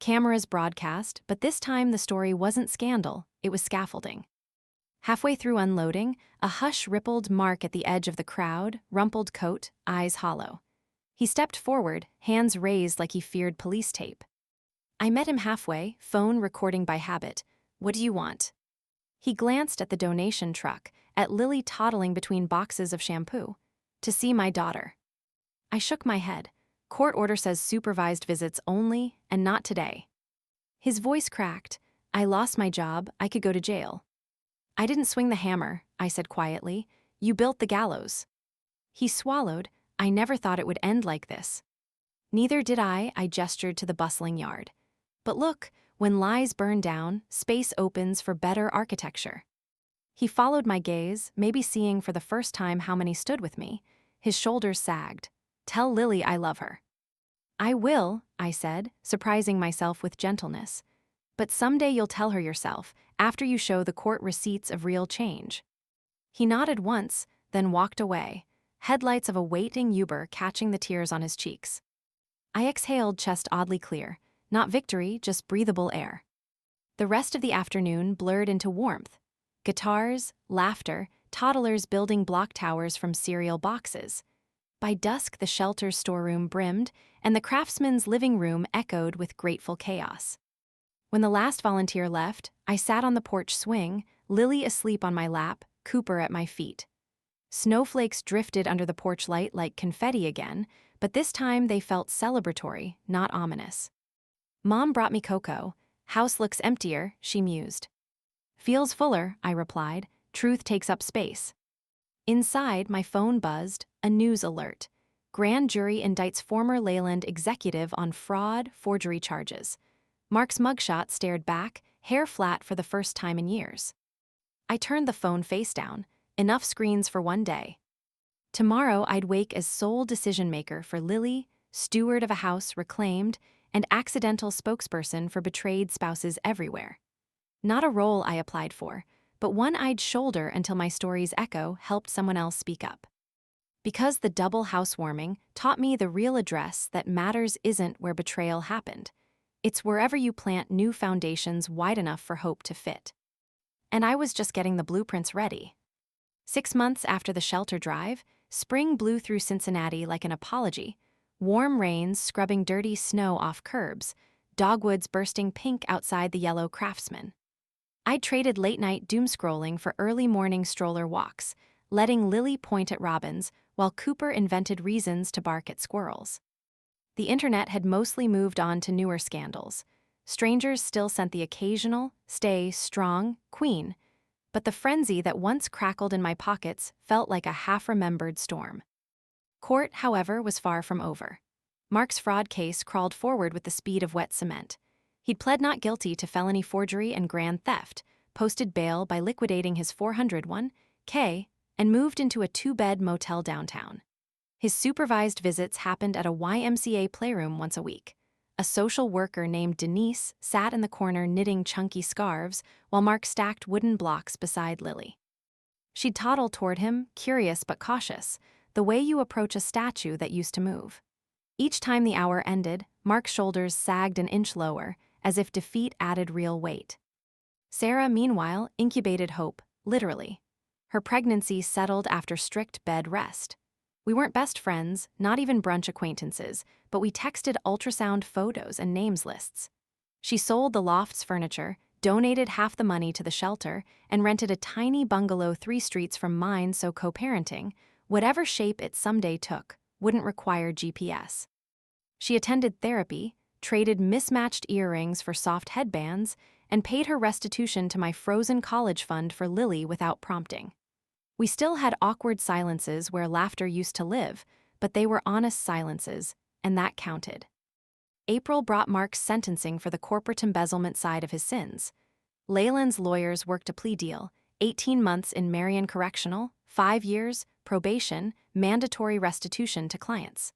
S1: Cameras broadcast, but this time the story wasn't scandal, it was scaffolding. Halfway through unloading, a hush rippled Mark at the edge of the crowd, rumpled coat, eyes hollow. He stepped forward, hands raised like he feared police tape. I met him halfway, phone recording by habit. What do you want? He glanced at the donation truck, at Lily toddling between boxes of shampoo. To see my daughter. I shook my head. Court order says supervised visits only, and not today. His voice cracked. I lost my job, I could go to jail. I didn't swing the hammer, I said quietly. You built the gallows. He swallowed. I never thought it would end like this. Neither did I gestured to the bustling yard. But look, when lies burn down, space opens for better architecture. He followed my gaze, maybe seeing for the first time how many stood with me. His shoulders sagged. Tell Lily I love her. I will, I said, surprising myself with gentleness. But someday you'll tell her yourself, after you show the court receipts of real change. He nodded once, then walked away, headlights of a waiting Uber catching the tears on his cheeks. I exhaled, chest oddly clear. Not victory, just breathable air. The rest of the afternoon blurred into warmth. Guitars, laughter, toddlers building block towers from cereal boxes. By dusk, the shelter's storeroom brimmed, and the craftsman's living room echoed with grateful chaos. When the last volunteer left, I sat on the porch swing, Lily asleep on my lap, Cooper at my feet. Snowflakes drifted under the porch light like confetti again, but this time they felt celebratory, not ominous. Mom brought me cocoa. House looks emptier, she mused. Feels fuller, I replied. Truth takes up space. Inside, my phone buzzed, a news alert. Grand jury indicts former Leyland executive on fraud, forgery charges. Mark's mugshot stared back, hair flat for the first time in years. I turned the phone face down. Enough screens for one day. Tomorrow I'd wake as sole decision-maker for Lily, steward of a house reclaimed, and accidental spokesperson for betrayed spouses everywhere. Not a role I applied for, but one I'd shoulder until my story's echo helped someone else speak up. Because the double housewarming taught me the real address that matters isn't where betrayal happened. It's wherever you plant new foundations wide enough for hope to fit. And I was just getting the blueprints ready. 6 months after the shelter drive, spring blew through Cincinnati like an apology. Warm rains scrubbing dirty snow off curbs, dogwoods bursting pink outside the yellow Craftsman. I'd traded late-night doom-scrolling for early-morning stroller walks, letting Lily point at robins while Cooper invented reasons to bark at squirrels. The internet had mostly moved on to newer scandals. Strangers still sent the occasional, stay strong, queen, but the frenzy that once crackled in my pockets felt like a half-remembered storm. Court, however, was far from over. Mark's fraud case crawled forward with the speed of wet cement. He'd pled not guilty to felony forgery and grand theft, posted bail by liquidating his 401k, and moved into a 2-bed motel downtown. His supervised visits happened at a YMCA playroom once a week. A social worker named Denise sat in the corner knitting chunky scarves while Mark stacked wooden blocks beside Lily. She'd toddle toward him, curious but cautious, the way you approach a statue that used to move. Each time the hour ended, Mark's shoulders sagged an inch lower, as if defeat added real weight. Sarah, meanwhile, incubated hope, literally. Her pregnancy settled after strict bed rest. We weren't best friends, not even brunch acquaintances, but we texted ultrasound photos and names lists. She sold the loft's furniture, donated half the money to the shelter, and rented a tiny bungalow 3 streets from mine so co-parenting, whatever shape it someday took, wouldn't require GPS. She attended therapy, traded mismatched earrings for soft headbands, and paid her restitution to my frozen college fund for Lily without prompting. We still had awkward silences where laughter used to live, but they were honest silences, and that counted. April brought Mark's sentencing for the corporate embezzlement side of his sins. Leyland's lawyers worked a plea deal, 18 months in Marion Correctional, 5 years, probation, mandatory restitution to clients.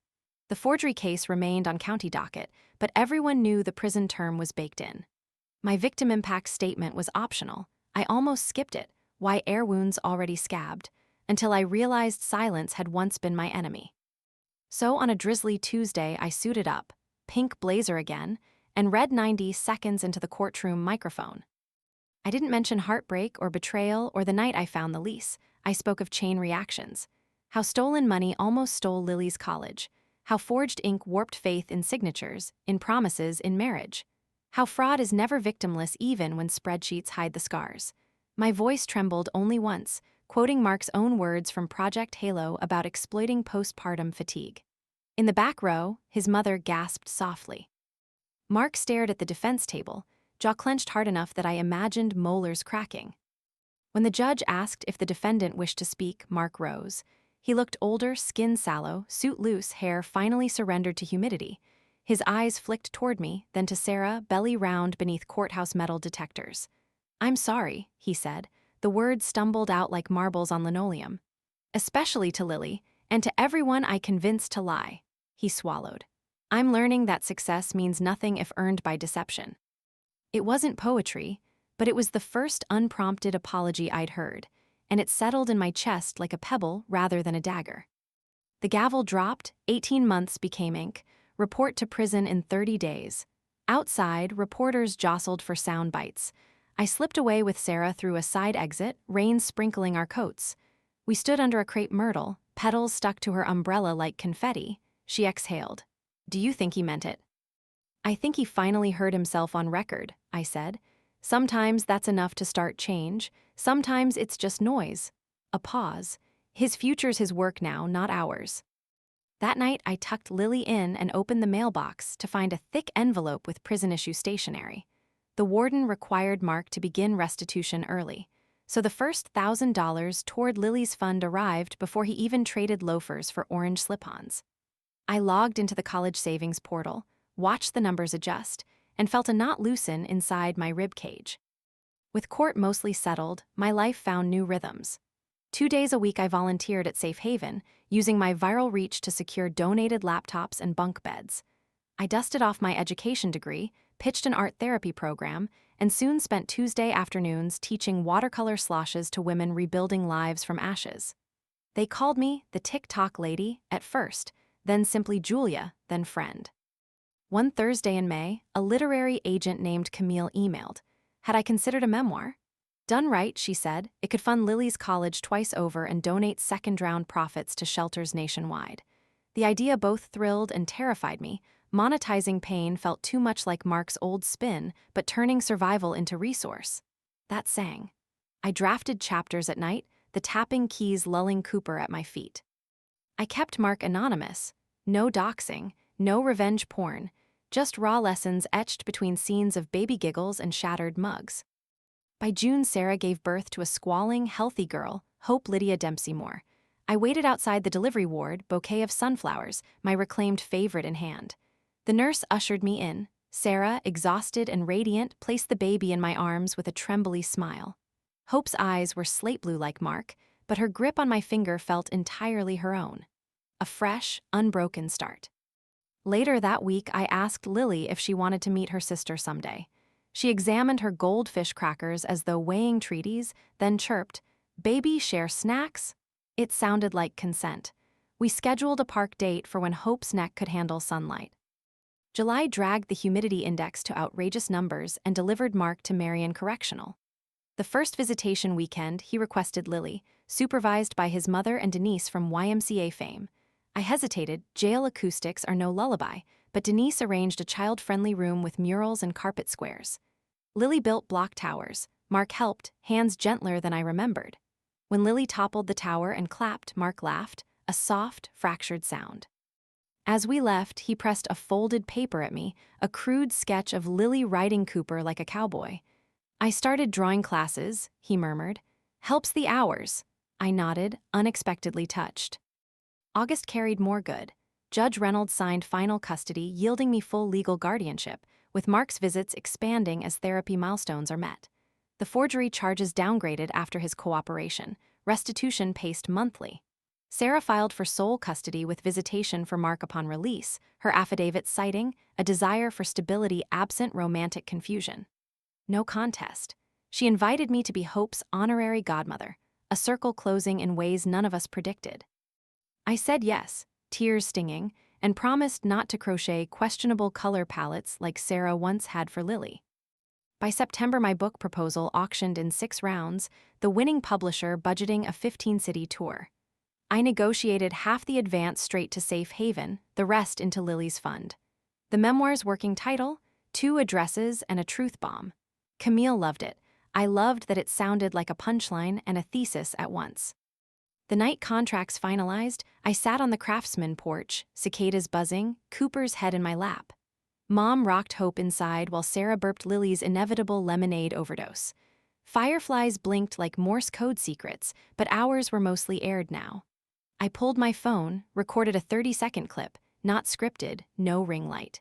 S1: The forgery case remained on county docket, but everyone knew the prison term was baked in. My victim impact statement was optional. I almost skipped it, why air wounds already scabbed, until I realized silence had once been my enemy. So on a drizzly Tuesday, I suited up, pink blazer again, and read 90 seconds into the courtroom microphone. I didn't mention heartbreak or betrayal or the night I found the lease. I spoke of chain reactions. How stolen money almost stole Lily's college. How forged ink warped faith in signatures, in promises, in marriage. How fraud is never victimless even when spreadsheets hide the scars. My voice trembled only once, quoting Mark's own words from Project Halo about exploiting postpartum fatigue. In the back row, his mother gasped softly. Mark stared at the defense table, jaw clenched hard enough that I imagined molars cracking. When the judge asked if the defendant wished to speak, Mark rose. He looked older, skin sallow, suit loose, hair finally surrendered to humidity. His eyes flicked toward me, then to Sarah, belly round beneath courthouse metal detectors. "I'm sorry," he said. The words stumbled out like marbles on linoleum. "Especially to Lily, and to everyone I convinced to lie." He swallowed. "I'm learning that success means nothing if earned by deception." It wasn't poetry, but it was the first unprompted apology I'd heard, and it settled in my chest like a pebble rather than a dagger. The gavel dropped, 18 months became ink, report to prison in 30 days. Outside, reporters jostled for sound bites. I slipped away with Sarah through a side exit, rain sprinkling our coats. We stood under a crepe myrtle, petals stuck to her umbrella like confetti. She exhaled. "Do you think he meant it?" "I think he finally heard himself on record," I said. "Sometimes that's enough to start change. Sometimes it's just noise." A pause. "His future's his work now, not ours." That night, I tucked Lily in and opened the mailbox to find a thick envelope with prison-issue stationery. The warden required Mark to begin restitution early, so the first $1,000 toward Lily's fund arrived before he even traded loafers for orange slip-ons. I logged into the college savings portal, watched the numbers adjust, and felt a knot loosen inside my rib cage. With court mostly settled, my life found new rhythms. 2 days a week I volunteered at Safe Haven, using my viral reach to secure donated laptops and bunk beds. I dusted off my education degree, pitched an art therapy program, and soon spent Tuesday afternoons teaching watercolor sloshes to women rebuilding lives from ashes. They called me the TikTok lady at first, then simply Julia, then friend. One Thursday in May, a literary agent named Camille emailed. Had I considered a memoir? Done right, she said, it could fund Lily's college twice over and donate second-round profits to shelters nationwide. The idea both thrilled and terrified me. Monetizing pain felt too much like Mark's old spin, but turning survival into resource. That sang. I drafted chapters at night, the tapping keys lulling Cooper at my feet. I kept Mark anonymous. No doxing, no revenge porn, just raw lessons etched between scenes of baby giggles and shattered mugs. By June, Sarah gave birth to a squalling, healthy girl, Hope Lydia Dempsey Moore. I waited outside the delivery ward, bouquet of sunflowers, my reclaimed favorite in hand. The nurse ushered me in. Sarah, exhausted and radiant, placed the baby in my arms with a trembly smile. Hope's eyes were slate blue like Mark, but her grip on my finger felt entirely her own. A fresh, unbroken start. Later that week, I asked Lily if she wanted to meet her sister someday. She examined her goldfish crackers as though weighing treaties, then chirped, "Baby, share snacks?" It sounded like consent. We scheduled a park date for when Hope's neck could handle sunlight. July dragged the humidity index to outrageous numbers and delivered Mark to Marion Correctional. The first visitation weekend, he requested Lily, supervised by his mother and Denise from YMCA fame. I hesitated, jail acoustics are no lullaby, but Denise arranged a child-friendly room with murals and carpet squares. Lily built block towers. Mark helped, hands gentler than I remembered. When Lily toppled the tower and clapped, Mark laughed, a soft, fractured sound. As we left, he pressed a folded paper at me, a crude sketch of Lily riding Cooper like a cowboy. "I started drawing classes," he murmured. "Helps the hours." I nodded, unexpectedly touched. August carried more good. Judge Reynolds signed final custody, yielding me full legal guardianship, with Mark's visits expanding as therapy milestones are met. The forgery charges downgraded after his cooperation. Restitution paced monthly. Sarah filed for sole custody with visitation for Mark upon release, her affidavit citing a desire for stability absent romantic confusion. No contest. She invited me to be Hope's honorary godmother, a circle closing in ways none of us predicted. I said yes, tears stinging, and promised not to crochet questionable color palettes like Sarah once had for Lily. By September, my book proposal auctioned in 6 rounds, the winning publisher budgeting a 15-city tour. I negotiated half the advance straight to Safe Haven, the rest into Lily's fund. The memoir's working title, 2 addresses and a truth bomb. Camille loved it. I loved that it sounded like a punchline and a thesis at once. The night contracts finalized, I sat on the craftsman porch, cicadas buzzing, Cooper's head in my lap. Mom rocked Hope inside while Sarah burped Lily's inevitable lemonade overdose. Fireflies blinked like Morse code secrets, but ours were mostly aired now. I pulled my phone, recorded a 30-second clip, not scripted, no ring light.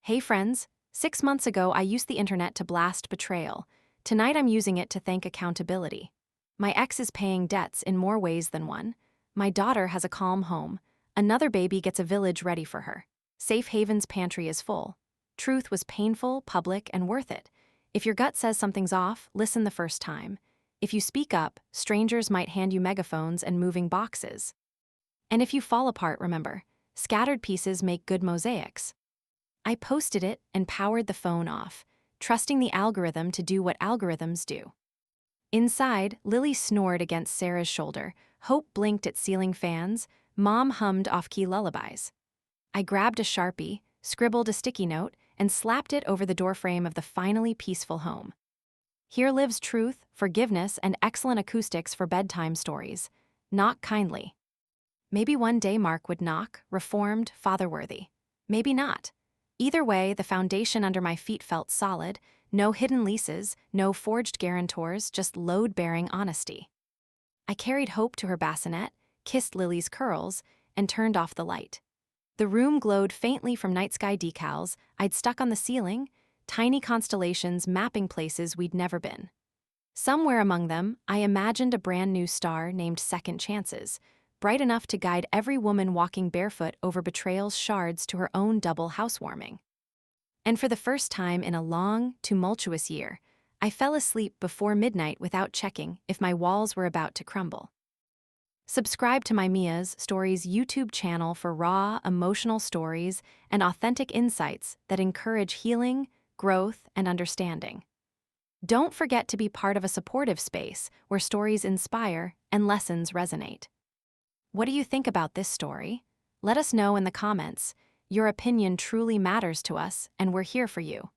S1: "Hey friends, 6 months ago I used the internet to blast Betrayal. Tonight I'm using it to thank accountability. My ex is paying debts in more ways than one. My daughter has a calm home. Another baby gets a village ready for her. Safe Haven's pantry is full. Truth was painful, public, and worth it. If your gut says something's off, listen the first time. If you speak up, strangers might hand you megaphones and moving boxes. And if you fall apart, remember, scattered pieces make good mosaics. I posted it and powered the phone off, trusting the algorithm to do what algorithms do. Inside, Lily snored against Sarah's shoulder, Hope blinked at ceiling fans, Mom hummed off-key lullabies. I grabbed a Sharpie, scribbled a sticky note, and slapped it over the doorframe of the finally peaceful home. Here lives truth, forgiveness, and excellent acoustics for bedtime stories. Knock kindly. Maybe one day Mark would knock, reformed, father-worthy. Maybe not. Either way, the foundation under my feet felt solid, no hidden leases, no forged guarantors, just load-bearing honesty. I carried Hope to her bassinet, kissed Lily's curls, and turned off the light. The room glowed faintly from night sky decals I'd stuck on the ceiling, tiny constellations mapping places we'd never been. Somewhere among them, I imagined a brand new star named Second Chances, bright enough to guide every woman walking barefoot over Betrayal's shards to her own double housewarming. And for the first time in a long, tumultuous year, I fell asleep before midnight without checking if my walls were about to crumble. Subscribe to my Mia's Stories YouTube channel for raw, emotional stories and authentic insights that encourage healing, growth, and understanding. Don't forget to be part of a supportive space where stories inspire and lessons resonate. What do you think about this story? Let us know in the comments. Your opinion truly matters to us, and we're here for you.